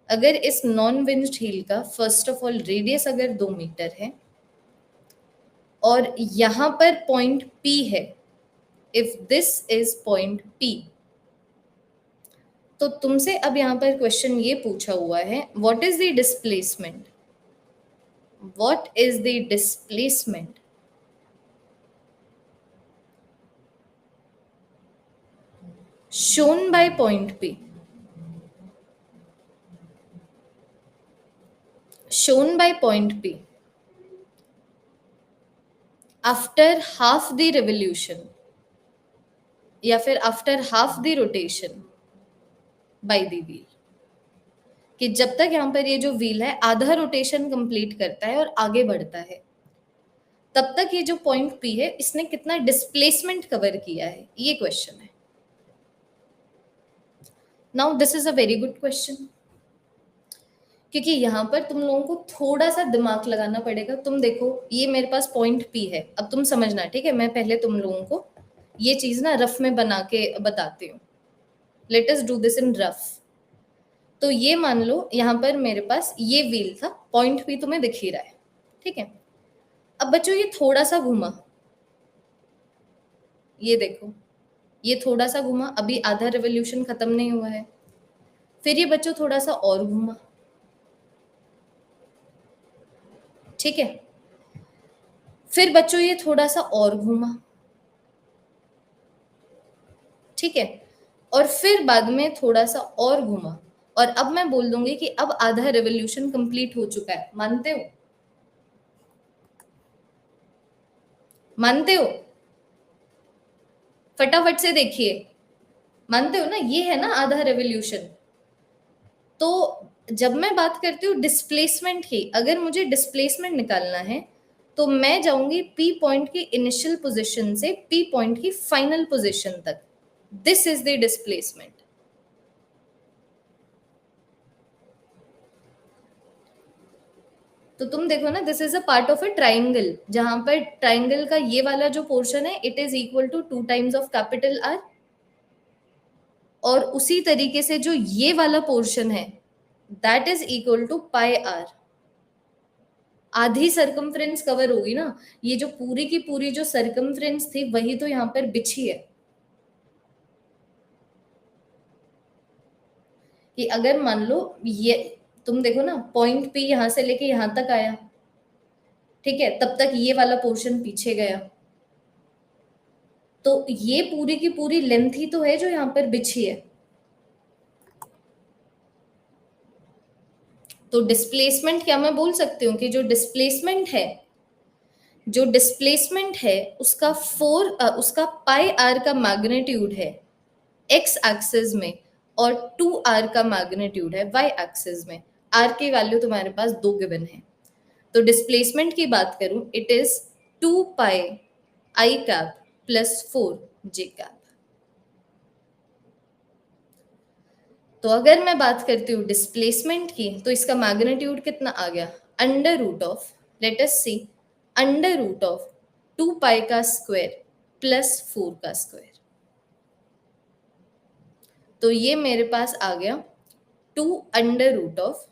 अगर इस नॉन हिंज्ड व्हील का फर्स्ट ऑफ ऑल रेडियस अगर 2 मीटर है और यहां पर पॉइंट P है, if this is point P, तो तुमसे अब यहाँ पर क्वेश्चन ये पूछा हुआ है what is the displacement, what is the displacement shown by point P? Shown by point P after half the revolution या फिर after half the rotation by the wheel, कि जब तक यहाँ पर ये जो व्हील है आधा रोटेशन कंप्लीट करता है और आगे बढ़ता है, तब तक ये जो पॉइंट पी है इसने कितना डिस्प्लेसमेंट कवर किया है, ये क्वेश्चन है. Now this is a very good question, क्योंकि यहाँ पर तुम लोगों को थोड़ा सा दिमाग लगाना पड़ेगा. तुम देखो ये मेरे पास पॉइंट पी है, अब तुम समझना, ठीक है? मैं पहले तुम लोगों को ये चीज ना रफ में बना के बताती हूँ. Let us do this in rough. तो ये मान लो यहाँ पर मेरे पास ये व्हील था, पॉइंट पी तुम्हें दिख ही रहा है, ठीक है? अब बच्चों ये थोड़ा सा घूमा, ये देखो ये थोड़ा सा घूमा, अभी आधा रेवोल्यूशन खत्म नहीं हुआ है. फिर ये बच्चों थोड़ा सा और घूमा, ठीक है? फिर बच्चों ये थोड़ा सा और घूमा, ठीक है? और फिर बाद में थोड़ा सा और घूमा, और अब मैं बोल दूंगी कि अब आधा रेवोल्यूशन कंप्लीट हो चुका है. मानते हो? मानते हो? फटाफट से देखिए, मानते हो ना? ये है ना आधा रेवोल्यूशन. तो जब मैं बात करती हूँ डिस्प्लेसमेंट की, अगर मुझे डिस्प्लेसमेंट निकालना है तो मैं जाऊंगी पी पॉइंट की इनिशियल पोजीशन से पी पॉइंट की फाइनल पोजीशन तक. This is the displacement. तो तुम देखो ना, this is a part of a triangle, जहां पर ट्राइंगल का ये वाला जो पोर्शन है it is equal to 2 times of capital R, और उसी तरीके से जो ये वाला पोर्शन है that is equal to pi R. आधी सरकमफ्रेंस कवर होगी ना, ये जो पूरी की पूरी जो सरकमफ्रेंस थी वही तो यहाँ पर बिछी है. कि अगर मान लो ये, तुम देखो ना पॉइंट पी यहां से लेके यहां तक आया, ठीक है? तब तक ये वाला पोर्शन पीछे गया, तो ये पूरी की पूरी लेंथ ही तो है जो यहाँ पर बिछी है. तो डिस्प्लेसमेंट क्या मैं बोल सकती हूँ कि जो डिस्प्लेसमेंट है उसका उसका पाई आर का मैग्नीट्यूड है एक्स एक्सिस में, और 2r का मैग्नीट्यूड है वाई एक्सिस में. r की वैल्यू तुम्हारे पास दो गिवन है. तो डिस्प्लेसमेंट की बात करूं it is 2 pi I cap plus 4 J cap. तो अगर मैं बात करती हूँ डिस्प्लेसमेंट की, तो इसका मैग्नीट्यूड कितना आ गया? Under root of, let us see, under root of 2 pi का स्क्वायर प्लस 4 का स्क्वायर. तो ये मेरे पास आ गया 2 अंडर रूट ऑफ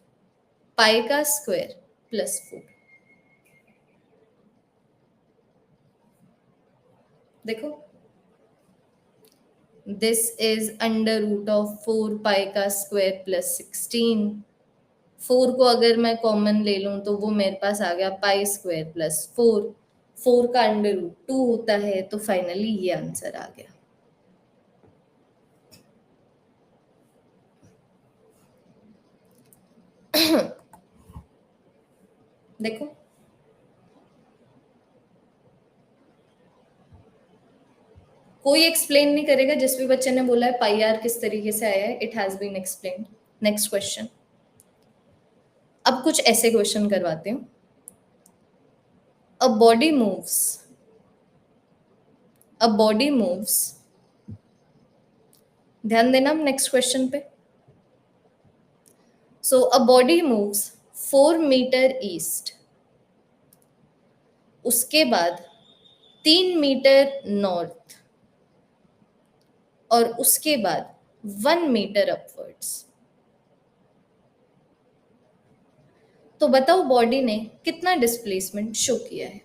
पाई का स्क्वायर प्लस 4. देखो this is under root of 4 pi का स्क्वायर प्लस 16. 4 को अगर मैं कॉमन ले लूं तो वो मेरे पास आ गया पाई स्क्वायर प्लस 4. 4 का अंडर रूट 2 होता है, तो फाइनली ये आंसर आ गया. देखो कोई एक्सप्लेन नहीं करेगा, जिस भी बच्चे ने बोला है पाई आर किस तरीके से आया है, it has been explained. Next question. अब कुछ ऐसे क्वेश्चन करवाते हूँ. A body moves, a body moves, ध्यान देना हम नेक्स्ट क्वेश्चन पे. So a body moves 4 metre east, उसके बाद 3 मीटर नॉर्थ, और उसके बाद 1 मीटर अपवर्ड्स. तो बताओ बॉडी ने कितना डिस्प्लेसमेंट शो किया है?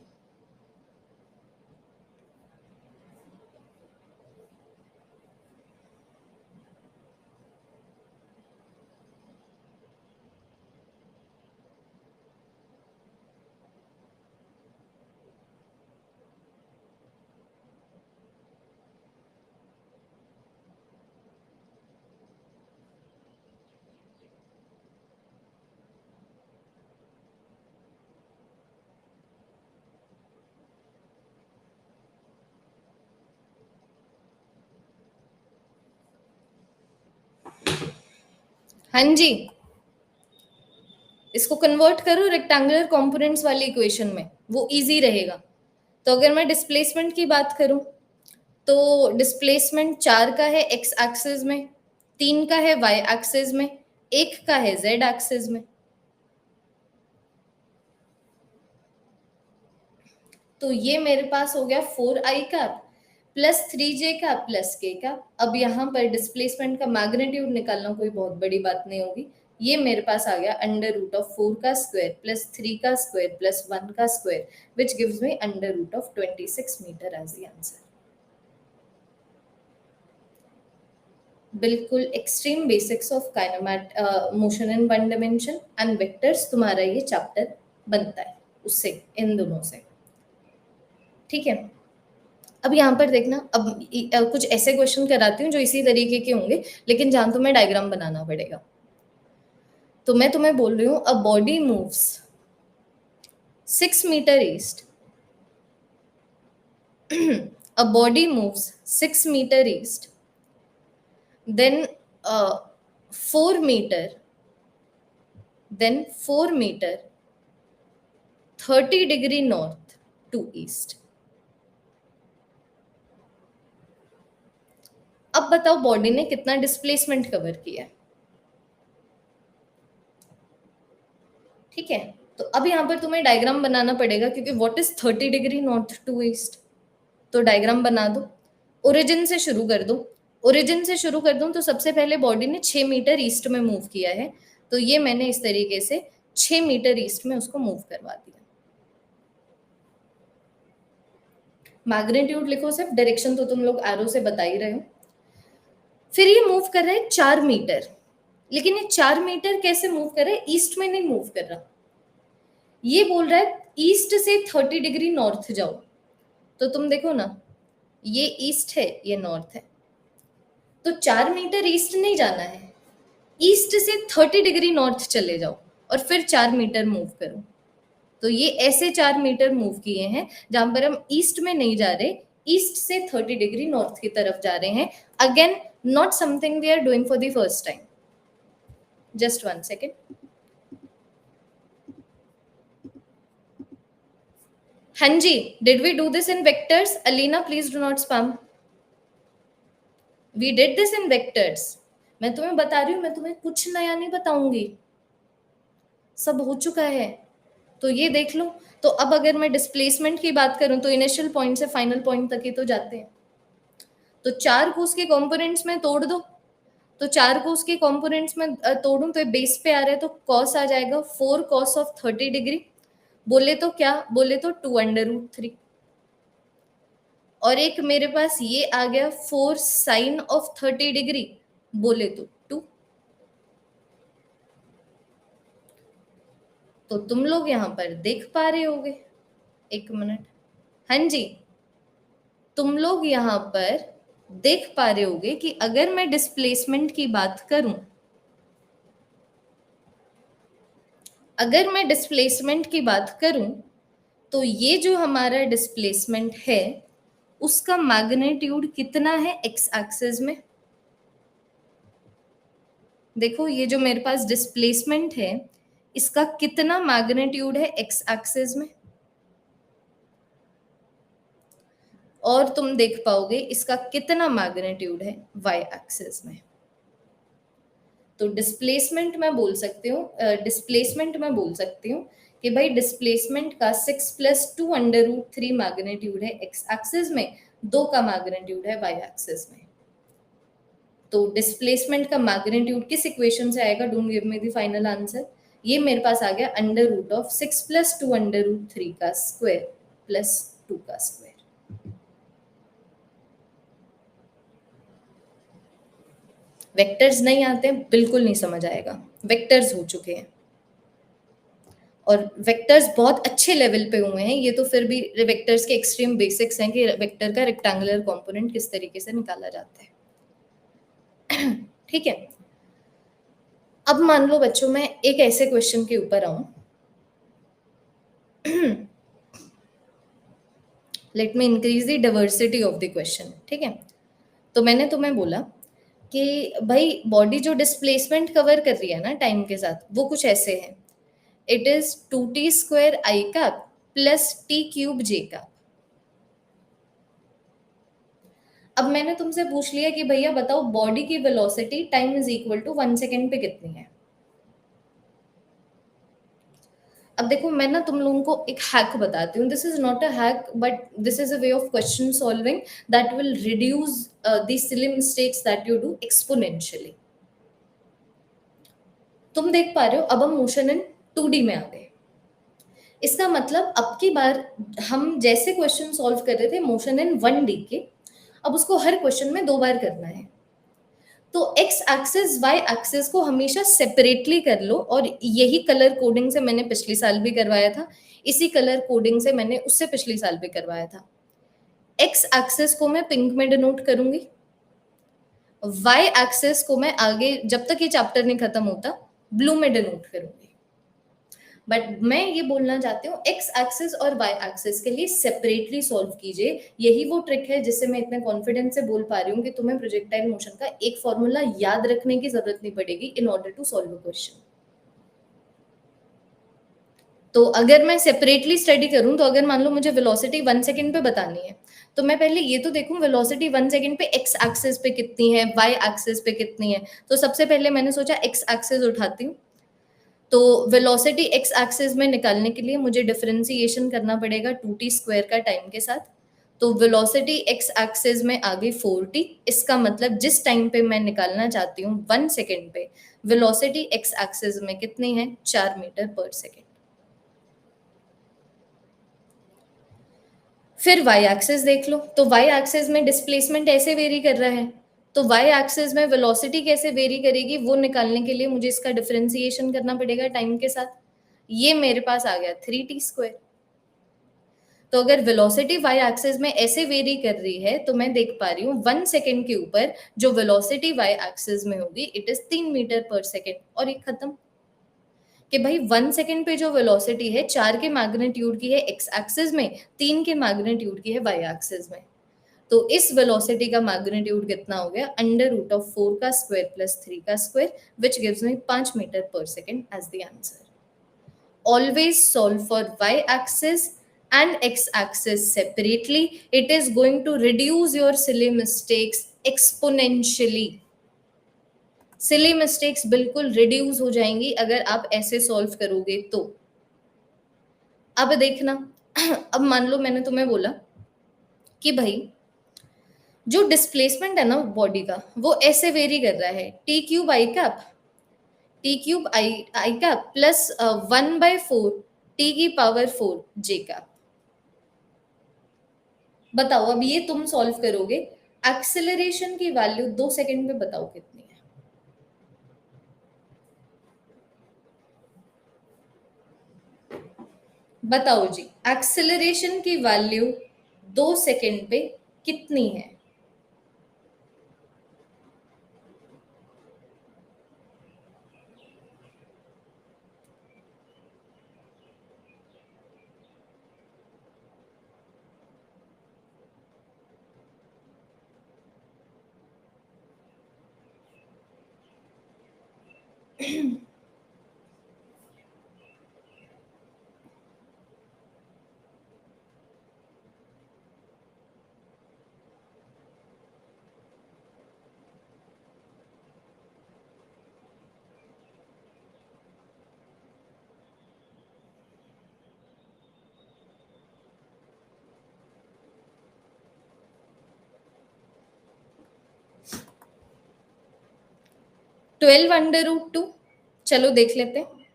हाँ जी, इसको कन्वर्ट करो रेक्टेंगुलर कंपोनेंट्स वाली इक्वेशन में, वो इजी रहेगा। तो अगर मैं डिस्प्लेसमेंट की बात करूं, तो डिस्प्लेसमेंट 4 का है एक्स एक्सिस में, 3 का है वाई एक्सिस में, 1 का है जेड एक्सिस में। तो ये मेरे पास हो गया 4i का प्लस 3j का प्लस k का। अब यहाँ पर डिस्प्लेसमेंट का मैग्नीट्यूड निकालना कोई बहुत बड़ी बात नहीं होगी। ये मेरे पास आ गया अंडर रूट ऑफ 4 का स्क्वायर प्लस 3 का स्क्वायर प्लस 1 का square, which gives me under root of 26 metre as the answer. बिल्कुल extreme basics of kinematics motion in one dimension and vectors तुम्हारा ये चैप्टर बनता है उससे, इन दोनों से। ठीक है, अब यहाँ पर देखना, अब कुछ ऐसे क्वेश्चन कराती हूँ जो इसी तरीके के होंगे, लेकिन जहां तुम्हें डायग्राम बनाना पड़ेगा। तो मैं तुम्हें बोल रही हूँ a body moves 6 metre east, a body moves 6 meter east, then 4 meter, then 4 meter 30 degree north to east। अब बताओ बॉडी ने कितना डिस्प्लेसमेंट कवर किया है। ठीक है, तो अब यहां पर तुम्हें डायग्राम बनाना पड़ेगा, क्योंकि what is 30 degree north to east. तो डायग्राम बना दो, ओरिजिन से शुरू कर दो। ओरिजिन से शुरू कर दूं तो सबसे पहले बॉडी ने 6 मीटर ईस्ट में मूव किया है, तो ये मैंने इस तरीके से 6 मीटर ईस्ट में उसको मूव करवा दिया। मैग्नीट्यूड लिखो, सिर्फ डायरेक्शन तो तुम लोग एरो से बता ही रहे हो। फिर ये मूव कर रहा है 4 मीटर, लेकिन ये 4 मीटर कैसे मूव कर रहा है, ईस्ट में नहीं मूव कर रहा। ये बोल रहा है ईस्ट से 30 डिग्री नॉर्थ जाओ। तो तुम देखो ना, ये ईस्ट है, ये नॉर्थ है, तो 4 मीटर ईस्ट नहीं जाना है, ईस्ट से 30 डिग्री नॉर्थ चले जाओ और फिर 4 मीटर मूव करो। तो ये ऐसे 4 मीटर मूव किए हैं जहां पर हम ईस्ट में नहीं जा रहे, ईस्ट से 30 डिग्री नॉर्थ की तरफ जा रहे हैं। Again not something we are doing for the first time. Just 1 second. हाँ जी, did we do this in vectors? Alina please do not spam. We did this in vectors. मैं तुम्हें बता रही हूँ, मैं तुम्हें कुछ नया नहीं बताऊंगी, सब हो चुका है। तो ये देख लो। तो अब अगर मैं डिस्प्लेसमेंट की बात करूं, तो इनिशियल पॉइंट से फाइनल पॉइंट तक ही तो जाते हैं। तो 4 को उसके कंपोनेंट्स में तोड़ दो। तो 4 को उसके कंपोनेंट्स में तोड़ूं तो बेस पे आ रहा है, तो कॉस आ जाएगा 4 कॉस ऑफ 30 डिग्री। बोले तो क्या, बोले तो 2 अंडर रूट 3। और एक मेरे पास ये आ गया 4 साइन ऑफ 30 डिग्री, बोले तो 2। तो तुम लोग यहां पर देख पा रहे होगे, एक मिनट, हाँ जी, तुम लोग यहां पर देख पा रहे होगे कि अगर मैं डिस्प्लेसमेंट की बात करूं, अगर मैं डिस्प्लेसमेंट की बात करूं, तो ये जो हमारा डिस्प्लेसमेंट है उसका मैग्नीट्यूड कितना है एक्स एक्सिस में। देखो ये जो मेरे पास डिस्प्लेसमेंट है, इसका कितना मैग्नीट्यूड है एक्स एक्सिस में, और तुम देख पाओगे इसका कितना मैग्नीट्यूड है वाई एक्सिस में। तो डिस्प्लेसमेंट मैं बोल सकती हूँ, डिस्प्लेसमेंट मैं बोल सकती हूँ कि भाई डिस्प्लेसमेंट का 6 + 2 अंडर रूट 3 मैग्नीट्यूड है एक्स एक्सिस में, 2 का मैग्नीट्यूड है वाई एक्सिस में। तो डिस्प्लेसमेंट का मैग्नीट्यूड किस इक्वेशन से आएगा, don't give me the final answer. ये मेरे पास आ गया under root of 6 + 2 under root 3 का स्क्वायर प्लस 2 का स्क्वायर। वेक्टर्स नहीं आते हैं, बिल्कुल नहीं समझ आएगा, वेक्टर्स हो चुके हैं और वेक्टर्स बहुत अच्छे लेवल पे हुए हैं। ये तो फिर भी वेक्टर्स के एक्सट्रीम बेसिक्स हैं कि वेक्टर का रेक्टेंगुलर कंपोनेंट किस तरीके से निकाला जाता है। ठीक है, अब मान लो बच्चों मैं एक ऐसे क्वेश्चन के ऊपर आऊं, let me increase the diversity of the question. ठीक है, तो मैंने तुम्हें बोला कि भाई बॉडी जो डिस्प्लेसमेंट कवर कर रही है ना टाइम के साथ, वो कुछ ऐसे है। It is 2t² I cap plus t³ J cap. अब मैंने तुमसे पूछ लिया कि भैया बताओ बॉडी की velocity time is equal to 1 second पे कितनी है। अब देखो मैं ना तुम लोगों को एक हैक बताती हूँ। This is not a hack but this is a way of question solving that will reduce the silly mistakes that you do exponentially. तुम देख पा रहे हो अब हम मोशन इन 2D में आ गए। इसका मतलब अब की बार हम जैसे क्वेश्चन सॉल्व कर रहे थे मोशन इन 1D के, अब उसको हर क्वेश्चन में 2 बार करना है। तो एक्स एक्सिस वाई एक्सिस को हमेशा सेपरेटली कर लो, और यही कलर कोडिंग से मैंने पिछली साल भी करवाया था, इसी कलर कोडिंग से मैंने उससे पिछली साल भी करवाया था। एक्स एक्सिस को मैं पिंक में डिनोट करूंगी, वाई एक्सिस को मैं आगे जब तक ये चैप्टर नहीं खत्म होता ब्लू में डिनोट करूंगी। बट मैं ये बोलना चाहती हूँ एक्स एक्सिस और वाई एक्सिस के लिए सेपरेटली सॉल्व कीजिए। यही वो ट्रिक है जिससे मैं इतने कॉन्फिडेंस से बोल पा रही हूँ कि तुम्हें प्रोजेक्टाइल मोशन का एक फॉर्मूला याद रखने की जरूरत नहीं पड़ेगी in order to solve a question. तो अगर मैं सेपरेटली स्टडी करूं, तो अगर मान लो मुझे वेलोसिटी 1 सेकेंड पे बतानी है, तो मैं पहले ये तो देखूं वेलोसिटी 1 सेकेंड पे एक्स एक्सिस पे कितनी है, वाई एक्सिस पे कितनी है। तो सबसे पहले मैंने सोचा एक्स एक्सिस उठाती हूँ। तो वेलोसिटी एक्स एक्सिस में निकालने के लिए मुझे डिफरेंशिएशन करना पड़ेगा 2t² का टाइम के साथ। तो वेलोसिटी एक्स एक्सिस में आ गई 4t। इसका मतलब जिस टाइम पे मैं निकालना चाहती हूँ 1 सेकेंड पे, वेलोसिटी एक्स एक्सिस में कितनी है, 4 मीटर पर सेकेंड। फिर वाई एक्सिस देख लो, तो वाई एक्सिस में डिस्प्लेसमेंट ऐसे वेरी कर रहा है, तो वाई एक्सिस में वेलोसिटी कैसे वेरी करेगी वो निकालने के लिए मुझे इसका डिफरेंशिएशन करना पड़ेगा टाइम के साथ। ये मेरे पास आ गया 3t²। तो अगर वेलोसिटी वाई एक्सिस में ऐसे वेरी कर रही है, तो मैं देख पा रही हूँ 1 सेकेंड के ऊपर जो वेलोसिटी वाई एक्सिस में होगी इट इज 3 मीटर पर सेकेंड। और ये खत्म कि भाई 1 सेकेंड पे जो वेलोसिटी है 4 के मैग्नीट्यूड की है एक्स एक्सिस में, 3 के मैग्नीट्यूड की है वाई एक्सिस में। तो इस वेलोसिटी का मैग्नीट्यूड कितना हो गया, √4 का स्क्वायर प्लस 3 का square, which gives me 5 metre पर second as the answer. Always solve for y-axis and x-axis separately. It is going to reduce your silly mistakes exponentially. Silly mistakes बिल्कुल reduce हो जाएंगी अगर आप ऐसे सॉल्व करोगे तो। अब देखना अब मान लो मैंने तुम्हें बोला कि भाई जो डिस्प्लेसमेंट है ना बॉडी का वो ऐसे वेरी कर रहा है, t³ आई कैप, t³ आई कैप प्लस 1/4 t की पावर 4 जे कैप। बताओ अब ये तुम सॉल्व करोगे, एक्सेलरेशन की वैल्यू 2 सेकेंड में बताओ कितनी है। बताओ जी, एक्सेलरेशन की वैल्यू 2 सेकेंड पे कितनी है। (12√2). चलो देख लेते हैं।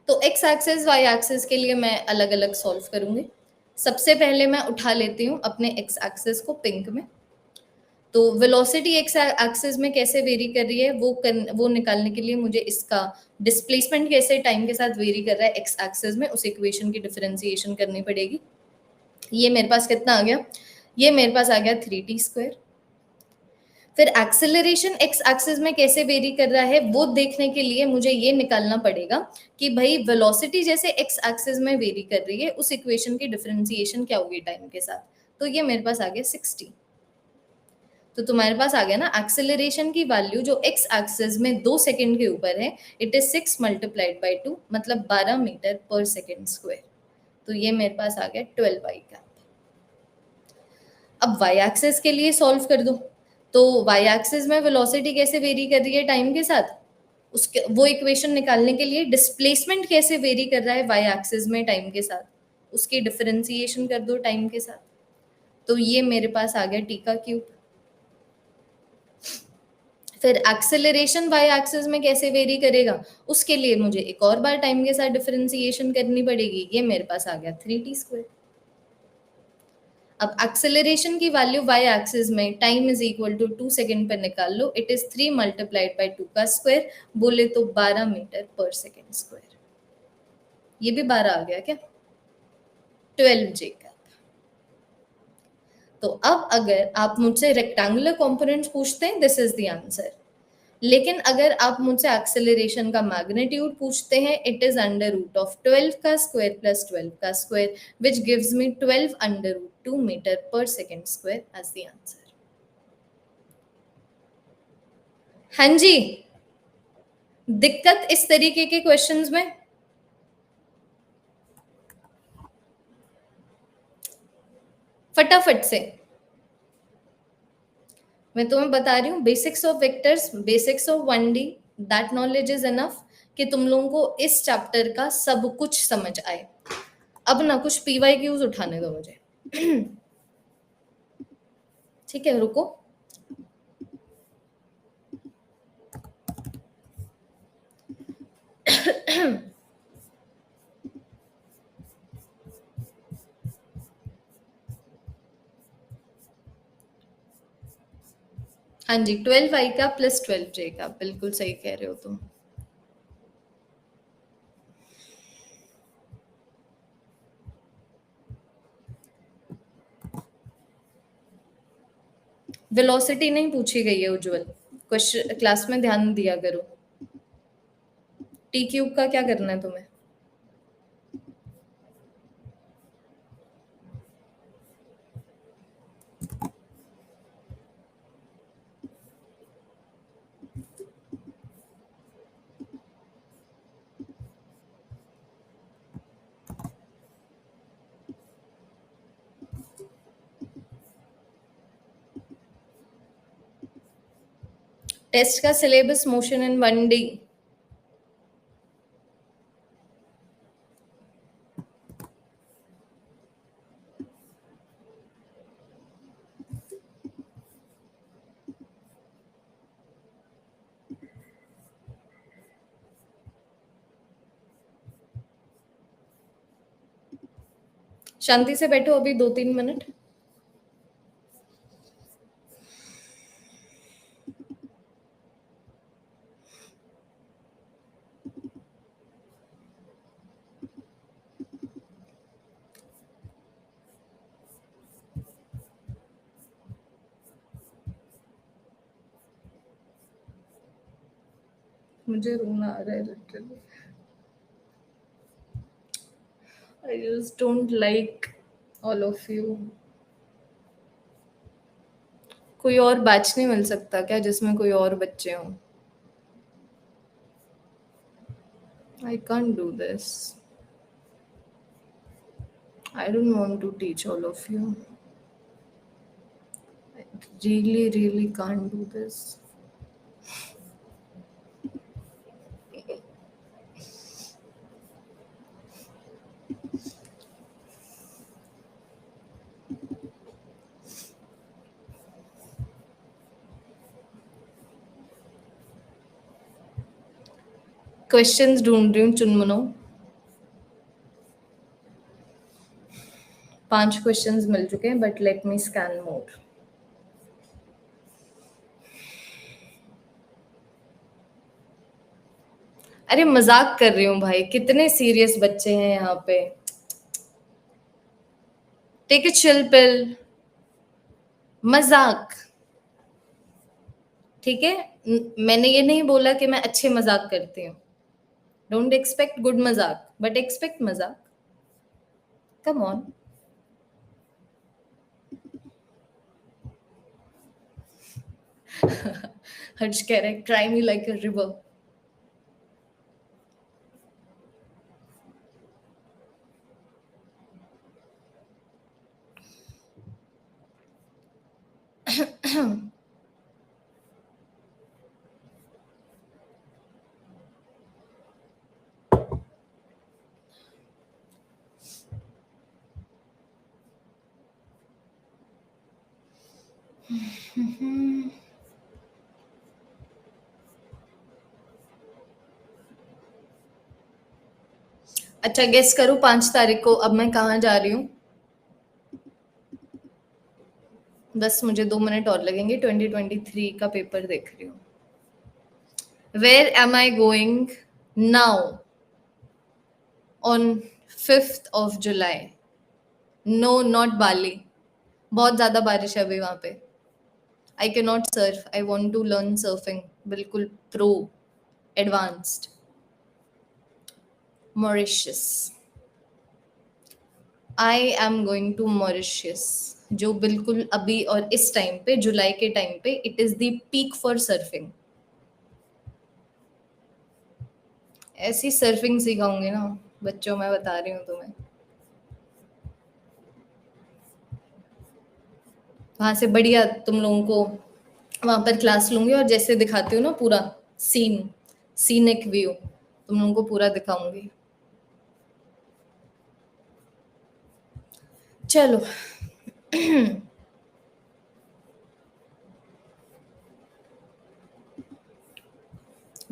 तो एक्स एक्सिस वाई एक्सिस के लिए मैं अलग अलग सॉल्व करूंगी। सबसे पहले मैं उठा लेती हूँ अपने एक्स एक्सिस को पिंक में। तो वेलोसिटी एक्स एक्सिस में कैसे वेरी कर रही है वो निकालने के लिए मुझे इसका डिस्प्लेसमेंट कैसे टाइम के साथ वेरी कर रहा है एक्स एक्सिस में, उस इक्वेशन की डिफरेंशिएशन करनी पड़ेगी। ये मेरे पास कितना आ गया, ये मेरे पास आ गया 3t²। फिर एक्सेलरेशन एक्स एक्सिस में कैसे वेरी कर रहा है वो देखने के लिए मुझे ये निकालना पड़ेगा कि भाई वेलोसिटी जैसे एक्स एक्सिस में वेरी कर रही है उस इक्वेशन की डिफरेंशिएशन क्या होगी टाइम के साथ। तो ये मेरे पास आ गया 60। तो तुम्हारे पास आ गया ना एक्सेलरेशन की वैल्यू जो एक्स एक्सिस में 2 सेकंड के ऊपर है, इट इज 6 मल्टीप्लाइड बाई 2, मतलब 12 मीटर पर सेकंड स्क्वायर। तो ये मेरे पास आ गया 12 आई कैप। अब वाई एक्सिस के लिए सॉल्व कर दो। तो वाई एक्सिस में वेलोसिटी कैसे वेरी कर रही है टाइम के साथ, उसके वो इक्वेशन निकालने के लिए डिस्प्लेसमेंट कैसे वेरी कर रहा है वाई एक्सिस में टाइम के साथ, उसकी डिफरेंशिएशन कर दो टाइम के साथ। तो ये मेरे पास आ गया टी का क्यूब। फिर एक्सेलरेशन वाई एक्सिस में कैसे वेरी करेगा, उसके लिए मुझे एक और बार टाइम के साथ डिफरेंशिएशन करनी पड़ेगी। ये मेरे पास आ गया 3t²। अब एक्सेलरेशन की वैल्यू वाई एक्सिस में time is equal to 2 second पर निकाल लो, इट इज 3 मल्टीप्लाइड बाई 2 का स्क्वायर, बोले तो 12 मीटर पर सेकेंड स्क्वायर। ये भी 12 आ गया क्या, 12 जे कैप। तो अब अगर आप मुझसे रेक्टेंगुलर कंपोनेंट्स पूछते हैं, दिस इज द आंसर। लेकिन अगर आप मुझसे एक्सेलरेशन का मैग्नीट्यूड पूछते हैं, it is under root of 12 का स्क्वायर प्लस 12 का square, which gives me 12 under root 2 metre पर second square as the answer. हाँ जी, दिक्कत इस तरीके के क्वेश्चंस में फटाफट से मैं तुम्हें बता रही हूँ, basics of vectors, basics of 1D, that knowledge is enough कि तुम लोगों को इस चैप्टर का सब कुछ समझ आए। अब ना कुछ पीवाई क्यूज उठाने दो मुझे। ठीक है, रुको। हाँ जी, 12 आई का प्लस 12 जे का, बिल्कुल सही कह रहे हो तुम। वेलोसिटी नहीं पूछी गई है उज्जवल, क्वेश्चन क्लास में ध्यान दिया करो। टी क्यूब का क्या करना है तुम्हें? टेस्ट का सिलेबस मोशन इन 1D। शांति से बैठो अभी 2-3 मिनट। मुझे रोना आ रहा है literally. I just don't like all of you. कोई और बैच नहीं मिल सकता क्या जिसमें कोई और बच्चे हों? I can't do this. I don't want to teach all of you. I really really can't do this. Questions ढूंढ रही हूँ चुनमुनो। 5 क्वेश्चंस मिल चुके हैं, but let me scan more. अरे मजाक कर रही हूँ भाई, कितने सीरियस बच्चे हैं यहाँ पे। Take a chill pill. मजाक, ठीक है। मैंने ये नहीं बोला कि मैं अच्छे मजाक करती हूँ। डोंट एक्सपेक्ट गुड मजाक, बट एक्सपेक्ट मजाक। Come on. हर्ष कह रहे cry me like a river. अच्छा गेस करो 5 तारीख को अब मैं कहाँ जा रही हूँ. बस मुझे 2 मिनट और लगेंगे. 2023 का पेपर देख रही हूँ. Where am I going now on 5th of July. No not Bali. बहुत ज्यादा बारिश है अभी वहां पे. I can not surf. I want to learn surfing. बिल्कुल pro advanced. Mauritius. I am going to Mauritius. जो बिल्कुल अभी और इस टाइम पे जुलाई के टाइम पे it is the peak for surfing. ऐसी सर्फिंग सिखाऊंगी ना बच्चों. मैं बता रही हूँ तुम्हें. वहां से बढ़िया तुम लोगों को वहां पर क्लास लूंगी और जैसे दिखाती हूँ ना पूरा सीनिक व्यू तुम लोगों को पूरा दिखाऊंगी. चलो.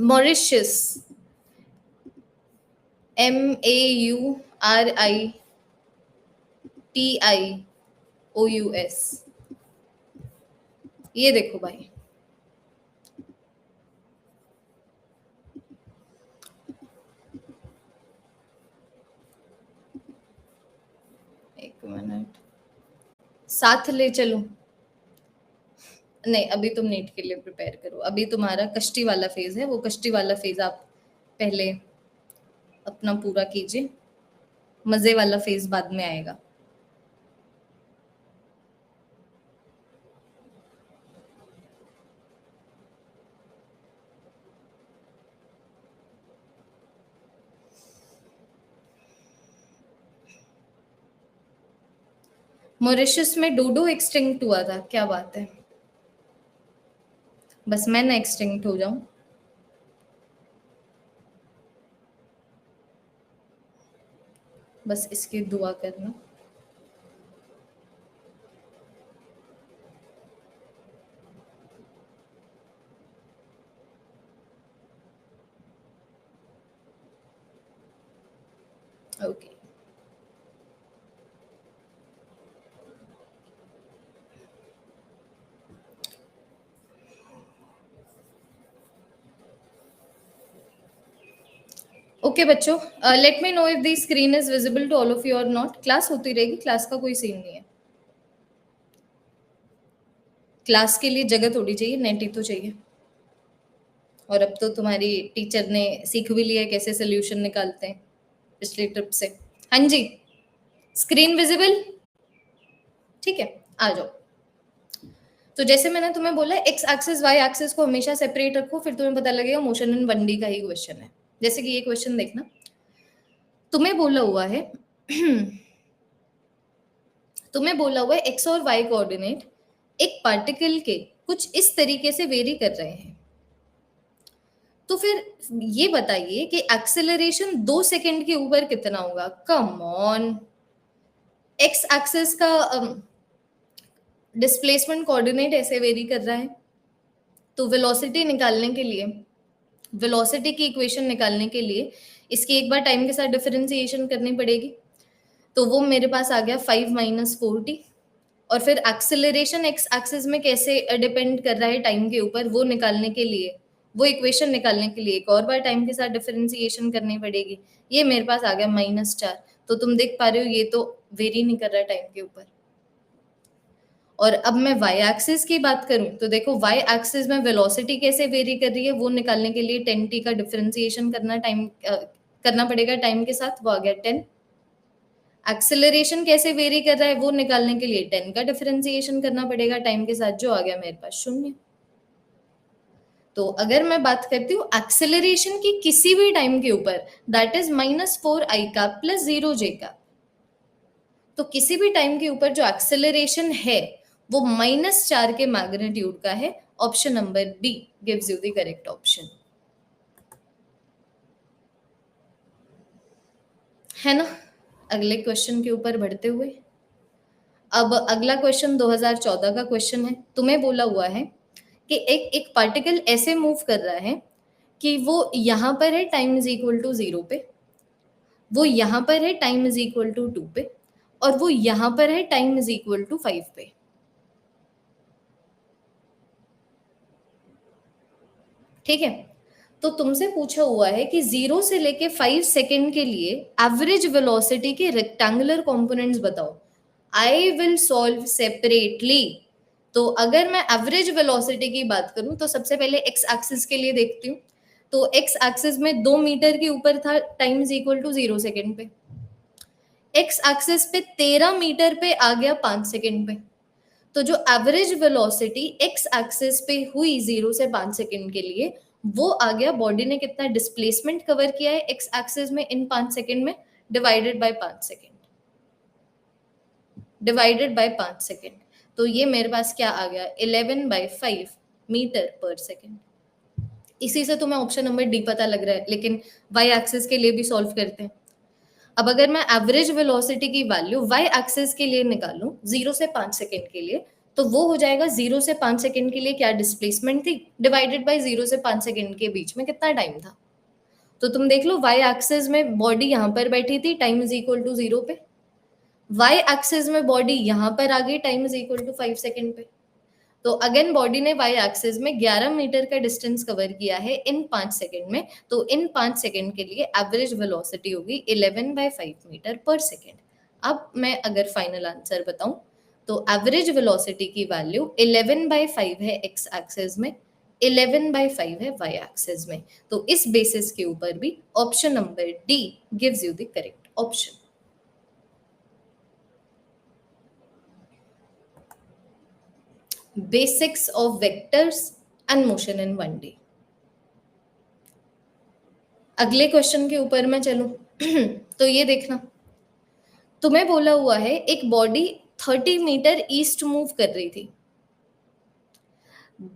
मॉरिशस. MAURITIOUS. ये देखो भाई. एक मिनट. साथ ले चलो. नहीं अभी तुम नीट के लिए प्रिपेयर करो. अभी तुम्हारा कश्ती वाला फेज है. वो कश्ती वाला फेज आप पहले अपना पूरा कीजिए. मजे वाला फेज बाद में आएगा. मॉरिशस में डोडो एक्सटिंक्ट हुआ था. क्या बात है. बस मैं ना एक्सटिंक्ट हो जाऊं. बस इसकी दुआ करना. ओके. ओके बच्चों. Let me know if the screen is visible to all of you और नॉट. क्लास होती रहेगी. क्लास का कोई सीन नहीं है. क्लास के लिए जगह थोड़ी चाहिए. नेट ही तो चाहिए. और अब तो तुम्हारी टीचर ने सीख भी लिया है कैसे सोल्यूशन निकालते हैं पिछली ट्रिप से. हाँ जी. Screen visible. ठीक है. आ जाओ. तो जैसे मैंने तुम्हें बोला एक्स एक्सिस वाई एक्सिस को हमेशा सेपरेट रखो. फिर तुम्हें पता लगेगा मोशन इन 1D का ही क्वेश्चन है. जैसे कि ये क्वेश्चन देखना. तुम्हें बोला हुआ है तुम्हें बोला हुआ है एक्स और वाई कोऑर्डिनेट एक पार्टिकल के कुछ इस तरीके से वेरी कर रहे हैं. तो फिर ये बताइए कि एक्सेलरेशन 2 सेकंड के ऊपर कितना होगा. Come on. एक्स एक्सिस का डिस्प्लेसमेंट कोऑर्डिनेट ऐसे वेरी कर रहा है. तो वेलोसिटी निकालने के लिए वेलोसिटी की इक्वेशन निकालने के लिए इसकी एक बार टाइम के साथ डिफरेंशिएशन करनी पड़ेगी. तो वो मेरे पास आ गया 5 - 4t. और फिर एक्सेलरेशन एक्स एक्सिस में कैसे डिपेंड कर रहा है टाइम के ऊपर वो निकालने के लिए वो इक्वेशन निकालने के लिए एक और बार टाइम के साथ डिफरेंशिएशन करनी पड़ेगी. ये मेरे पास आ गया -4. तो तुम देख पा रहे हो ये तो वेरी नहीं कर रहा है टाइम के ऊपर. और अब मैं वाई एक्सिस की बात करूं तो देखो वाई एक्सिस में वेलोसिटी कैसे वेरी कर रही है वो निकालने के लिए 10t का डिफरेंशिएशन करना पड़ेगा टाइम के साथ. वो आ गया 10. एक्सेलरेशन कैसे वेरी कर रहा है वो निकालने के लिए 10 का डिफरेंशिएशन करना पड़ेगा टाइम के साथ. जो आ गया मेरे पास 0. तो अगर मैं बात करती हूँ एक्सेलरेशन की किसी भी टाइम के ऊपर, that is -4 i cap plus 0 j cap. तो किसी भी टाइम के ऊपर जो एक्सेलरेशन है वो -4 के मैग्नीट्यूड का है। Option number B gives you the correct option, है ना। अगले क्वेश्चन के ऊपर बढ़ते हुए, अब अगला क्वेश्चन 2014 का क्वेश्चन है। तुम्हें बोला हुआ है कि एक एक पार्टिकल ऐसे मूव कर रहा है कि वो यहां पर है टाइम इज इक्वल टू 0 पे, वो यहां पर है टाइम इज इक्वल टू 2 पे, और वो यहां पर है टाइम इज इक्वल टू 5 पे। ठीक है, तो तुमसे पूछा हुआ है कि 0 से लेके 5 सेकेंड के लिए एवरेज वेलोसिटी के रेक्टेंगुलर कंपोनेंट्स बताओ। I will solve separately. तो अगर मैं एवरेज वेलोसिटी की बात करूं तो सबसे पहले एक्स एक्सिस के लिए देखती हूँ। तो एक्स एक्सिस में 2 मीटर के ऊपर था time is equal to 0 second पे, एक्स एक्सिस पे 13 मीटर पे आ गया 5 सेकेंड पे। तो जो एवरेज वेलोसिटी एक्स एक्सिस पे हुई 0 से 5 सेकेंड के लिए, वो आ गया बॉडी ने कितना डिस्प्लेसमेंट कवर किया है एक्स एक्सिस में इन 5 सेकेंड में, divided by 5 second, divided by 5 second. तो ये मेरे पास क्या आ गया, 11/5 मीटर पर सेकेंड। इसी से तुम्हें ऑप्शन नंबर डी पता लग रहा है, लेकिन वाई एक्सिस के लिए भी सॉल्व करते हैं। अब अगर मैं एवरेज वेलोसिटी की वैल्यू वाई एक्सिस के लिए निकालूं 0 से 5 सेकेंड के लिए, तो वो हो जाएगा 0 से 5 सेकेंड के लिए क्या डिस्प्लेसमेंट थी, डिवाइडेड बाय 0 से 5 सेकेंड के बीच में कितना टाइम था। तो तुम देख लो, वाई एक्सिस में बॉडी यहां पर बैठी थी टाइम इज इक्वल टू 0 पे, वाई एक्सिस में बॉडी यहां पर आ गई time is equal to 5 second पे। तो अगेन बॉडी ने वाई एक्सिस में 11 मीटर का डिस्टेंस कवर किया है इन 5 सेकेंड में। तो इन 5 सेकेंड के लिए एवरेज वेलोसिटी होगी 11/5 मीटर पर सेकेंड। अब मैं अगर फाइनल आंसर बताऊं तो एवरेज वेलोसिटी की वैल्यू 11/5 है एक्स एक्सिस में, 11/5 है वाई एक्सिस में। तो इस बेसिस के ऊपर भी option number D gives you the correct option. Basics of vectors and motion in 1D। अगले क्वेश्चन के ऊपर मैं चलूं तो ये देखना, तुम्हें बोला हुआ है एक बॉडी 30 मीटर ईस्ट मूव कर रही थी,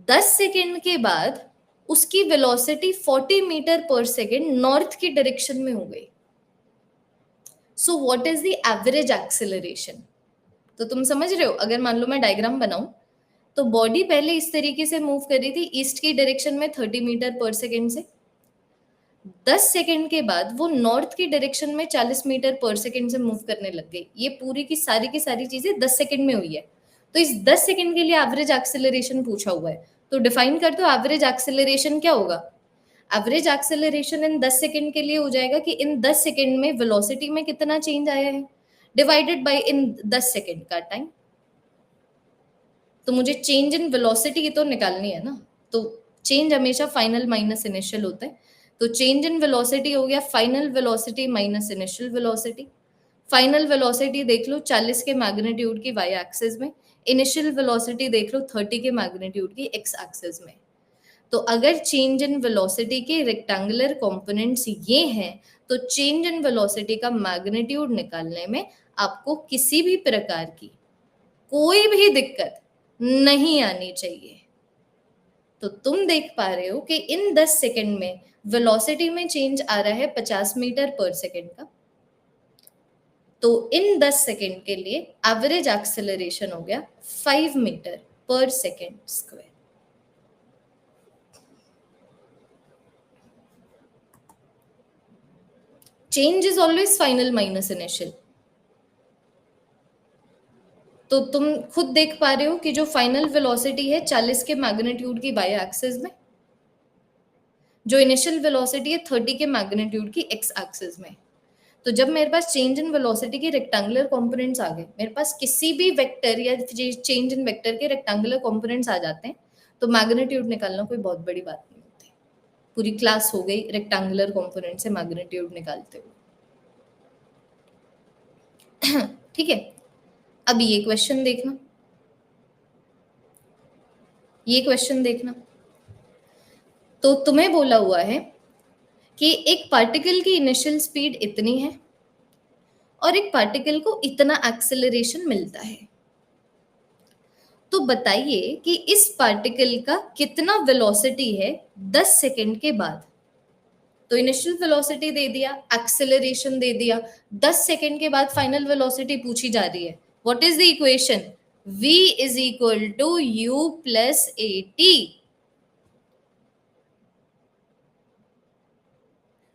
10 सेकेंड के बाद उसकी वेलोसिटी 40 मीटर पर सेकेंड नॉर्थ की डायरेक्शन में हो गई। So what is the average acceleration. तो तुम समझ रहे हो, अगर मान लो मैं डायग्राम बनाऊं तो बॉडी पहले इस तरीके से मूव कर रही थी ईस्ट की डायरेक्शन में 30 मीटर पर सेकेंड से, 10 सेकेंड के बाद वो नॉर्थ की डायरेक्शन में 40 मीटर पर सेकेंड से मूव करने लग गई। ये पूरी की सारी चीजें 10 सेकेंड में हुई है। तो इस 10 सेकेंड के लिए एवरेज एक्सेलरेशन पूछा हुआ है, तो डिफाइन कर दो एवरेज एक्सेलरेशन क्या होगा। एवरेज एक्सेलरेशन इन 10 सेकेंड के लिए हो जाएगा कि इन 10 सेकेंड में वेलोसिटी में कितना चेंज आया है, डिवाइडेड बाय इन 10 सेकेंड का टाइम। तो मुझे चेंज इन वेलोसिटी की तो निकालनी है ना, तो चेंज हमेशा फाइनल माइनस इनिशियल होता है। तो चेंज इन वेलोसिटी हो गया final velocity minus initial velocity. Final velocity देख लो 40 के मैग्नीट्यूड की वाई एक्सिस में, इनिशियल वेलोसिटी देख लो 30 के मैग्नीट्यूड की एक्स एक्सिस में। तो अगर चेंज इन वेलोसिटी के रेक्टेंगुलर कंपोनेंट्स ये हैं, तो चेंज इन वेलोसिटी का मैग्नीट्यूड निकालने में आपको किसी भी प्रकार की कोई भी दिक्कत नहीं आनी चाहिए। तो तुम देख पा रहे हो कि इन 10 सेकेंड में वेलोसिटी में चेंज आ रहा है 50 मीटर पर सेकेंड का। तो इन 10 सेकेंड के लिए एवरेज एक्सेलरेशन हो गया 5 मीटर पर second square. Change is always final minus initial. तो तुम खुद देख पा रहे हो कि जो फाइनल वेलोसिटी है 40 के मैग्नीट्यूड की वाई एक्सिस में, जो इनिशियल वेलोसिटी है 30 के मैग्नीट्यूड की एक्स एक्सिस में। तो जब मेरे पास चेंज इन वेलोसिटी के रेक्टेंगुलर कंपोनेंट्स आ गए, मेरे पास किसी भी वेक्टर या चेंज इन वेक्टर के रेक्टेंगुलर कंपोनेंट्स आ जाते हैं, तो मैग्नीट्यूड निकालना कोई बहुत बड़ी बात नहीं होती। पूरी क्लास हो गई रेक्टेंगुलर कंपोनेंट से मैग्नीट्यूड निकालते हुए। ठीक है, अब ये क्वेश्चन देखना, तो तुम्हें बोला हुआ है कि एक पार्टिकल की इनिशियल स्पीड इतनी है और एक पार्टिकल को इतना एक्सेलरेशन मिलता है। तो बताइए कि इस पार्टिकल का कितना वेलोसिटी है 10 सेकंड के बाद। तो इनिशियल वेलोसिटी दे दिया, एक्सेलरेशन दे दिया, 10 सेकंड के बाद फाइनल वेलोसिटी पूछी जा रही है। What is the equation? v is equal to u plus A T.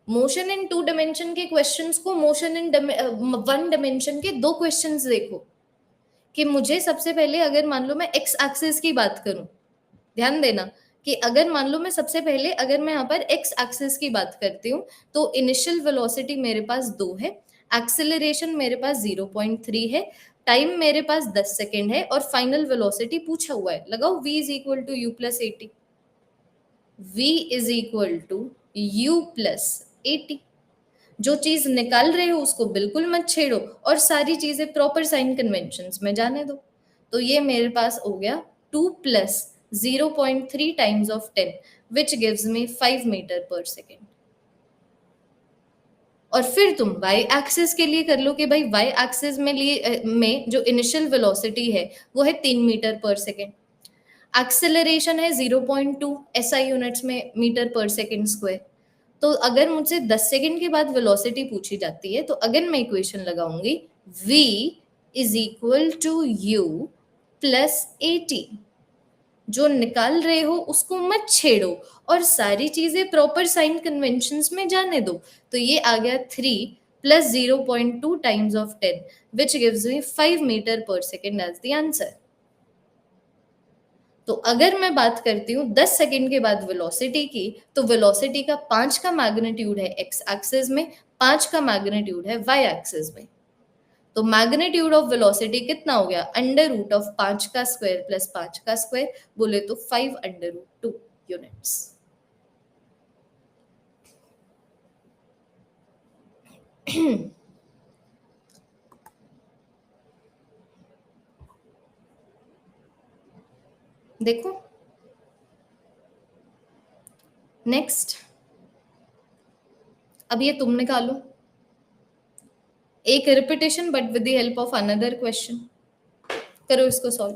Motion in 2 dimension के क्वेश्चंस को मोशन इन 1 डायमेंशन के 2 क्वेश्चंस देखो कि मुझे सबसे पहले, अगर मान लो मैं एक्स एक्सिस की बात करूं, ध्यान देना कि अगर मान लो मैं सबसे पहले, अगर मैं यहाँ पर एक्स एक्सिस की बात करती हूँ, तो इनिशियल वेलोसिटी मेरे पास 2 है, एक्सेलरेशन मेरे पास 0.3 है, टाइम मेरे पास 10 सेकेंड है और फाइनल वेलोसिटी पूछा हुआ है। लगाओ v is equal to U plus A T. v is equal to U plus A T. जो चीज निकाल रहे हो उसको बिल्कुल मत छेड़ो और सारी चीजें प्रॉपर साइन कन्वेंशंस में जाने दो। तो ये मेरे पास हो गया 2 plus 0.3 times of 10 which gives me 5 metre पर सेकेंड। और फिर तुम y एक्सिस के लिए कर लो कि भाई y एक्सिस में जो इनिशियल वेलोसिटी है वो है 3 मीटर पर सेकेंड, एक्सेलरेशन है 0.2 एसआई यूनिट्स में मीटर पर सेकेंड स्क्वायर। तो अगर मुझसे 10 सेकंड के बाद वेलोसिटी पूछी जाती है तो अगर मैं इक्वेशन लगाऊंगी v is equal to U plus A T. जो निकाल रहे हो उसको मत छेड़ो और सारी चीजें प्रॉपर साइन कन्वेंशंस में जाने दो। तो ये आ गया 3 plus 0.2 times of 10 which gives me 5 metre पर सेकेंड एज द आंसर। तो अगर मैं बात करती हूँ 10 सेकंड के बाद वेलोसिटी की, तो वेलोसिटी का 5 का मैग्नीट्यूड है एक्स एक्सिस में, 5 का मैग्नीट्यूड है वाई एक्सिस में। तो मैग्नीट्यूड ऑफ वेलोसिटी कितना हो गया? अंडर रूट ऑफ 5 का स्क्वायर प्लस 5 का स्क्वायर, बोले तो 5 अंडर रूट 2 यूनिट्स। देखो नेक्स्ट, अब ये तुम निकालो एक repetition but with the help of another question. करो इसको solve.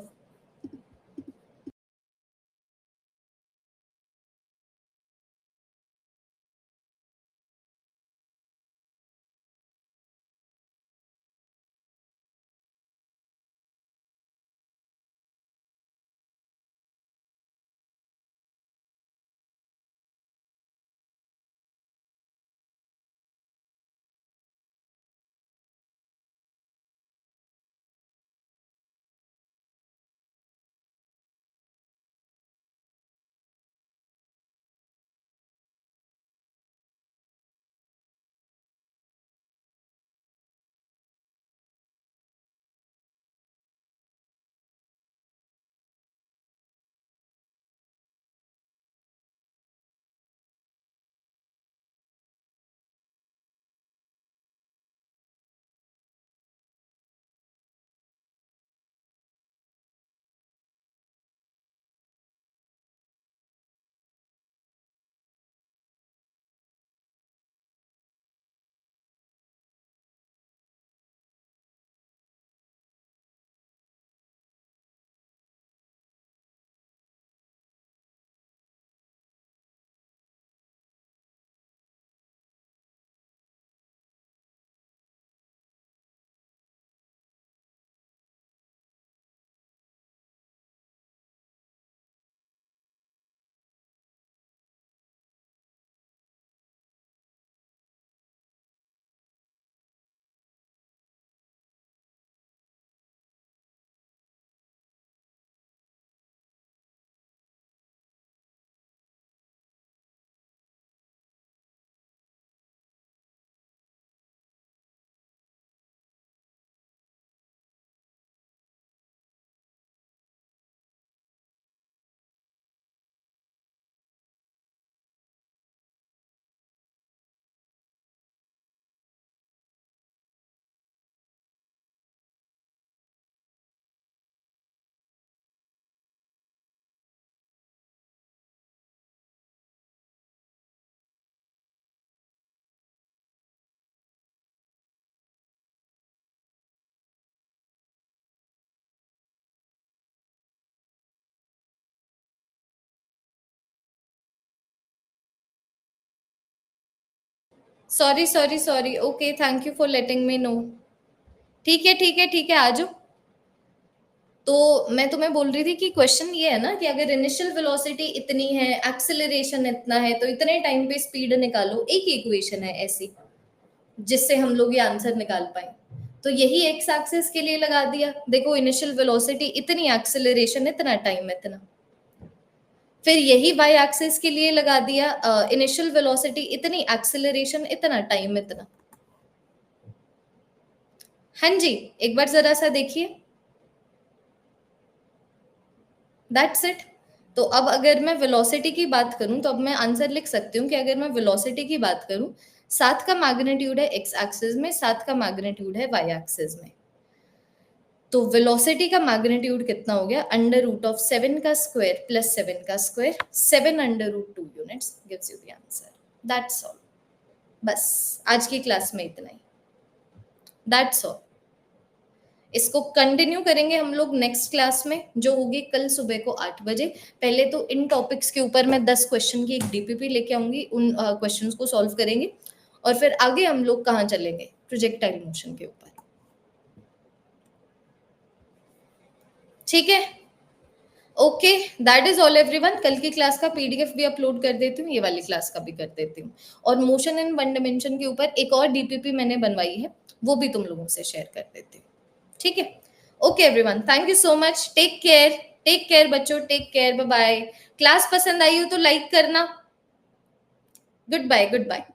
Sorry, okay, thank you for letting me know. ठीक है, आ जाओ। तो मैं तुम्हें बोल रही थी कि क्वेश्चन ये है ना कि अगर इनिशियल वेलोसिटी इतनी है, एक्सेलरेशन इतना है, तो इतने टाइम पे स्पीड निकालो। एक इक्वेशन है ऐसी जिससे हम लोग ये आंसर निकाल पाए। तो यही एक्स एक्सिस के लिए लगा दिया, देखो इनिशियल वेलोसिटी इतनी, एक्सेलरेशन इतना, टाइम इतना। फिर यही वाई एक्सिस के लिए लगा दिया, इनिशियल वेलोसिटी इतनी, एक्सेलरेशन इतना, टाइम इतना। हाँ जी, एक बार जरा सा देखिए, दैट्स इट। तो अब अगर मैं वेलोसिटी की बात करूं तो अब मैं आंसर लिख सकती हूँ कि अगर मैं वेलोसिटी की बात करूं, 7 का मैग्नीट्यूड है एक्स एक्सिस में, 7 का मैग्नीट्यूड है वाई एक्सिस में। तो वेलोसिटी का मैग्नीट्यूड कितना हो गया, अंडर रूट ऑफ 7 का स्क्वायर प्लस 7 का square, 7 under root 2 units gives you the answer. That's all. बस आज की क्लास में इतना ही। That's all. इसको कंटिन्यू करेंगे हम लोग नेक्स्ट क्लास में, जो होगी कल सुबह को 8 बजे। पहले तो इन टॉपिक्स के ऊपर मैं 10 क्वेश्चन की एक डीपीपी लेके आऊंगी, उन क्वेश्चंस को सॉल्व करेंगे, और फिर आगे हम लोग कहाँ चलेंगे, प्रोजेक्टाइल मोशन के ऊपर। ठीक है, okay, that is all everyone. कल की क्लास का पीडीएफ भी अपलोड कर देती हूँ, ये वाली क्लास का भी कर देती हूँ, और मोशन इन वन डायमेंशन के ऊपर एक और डीपीपी मैंने बनवाई है, वो भी तुम लोगों से शेयर कर देती हूँ। ठीक है, okay everyone, thank you so much, take care बच्चों, take care, bye bye. Class पसंद आई हो तो लाइक करना। Good bye, good bye.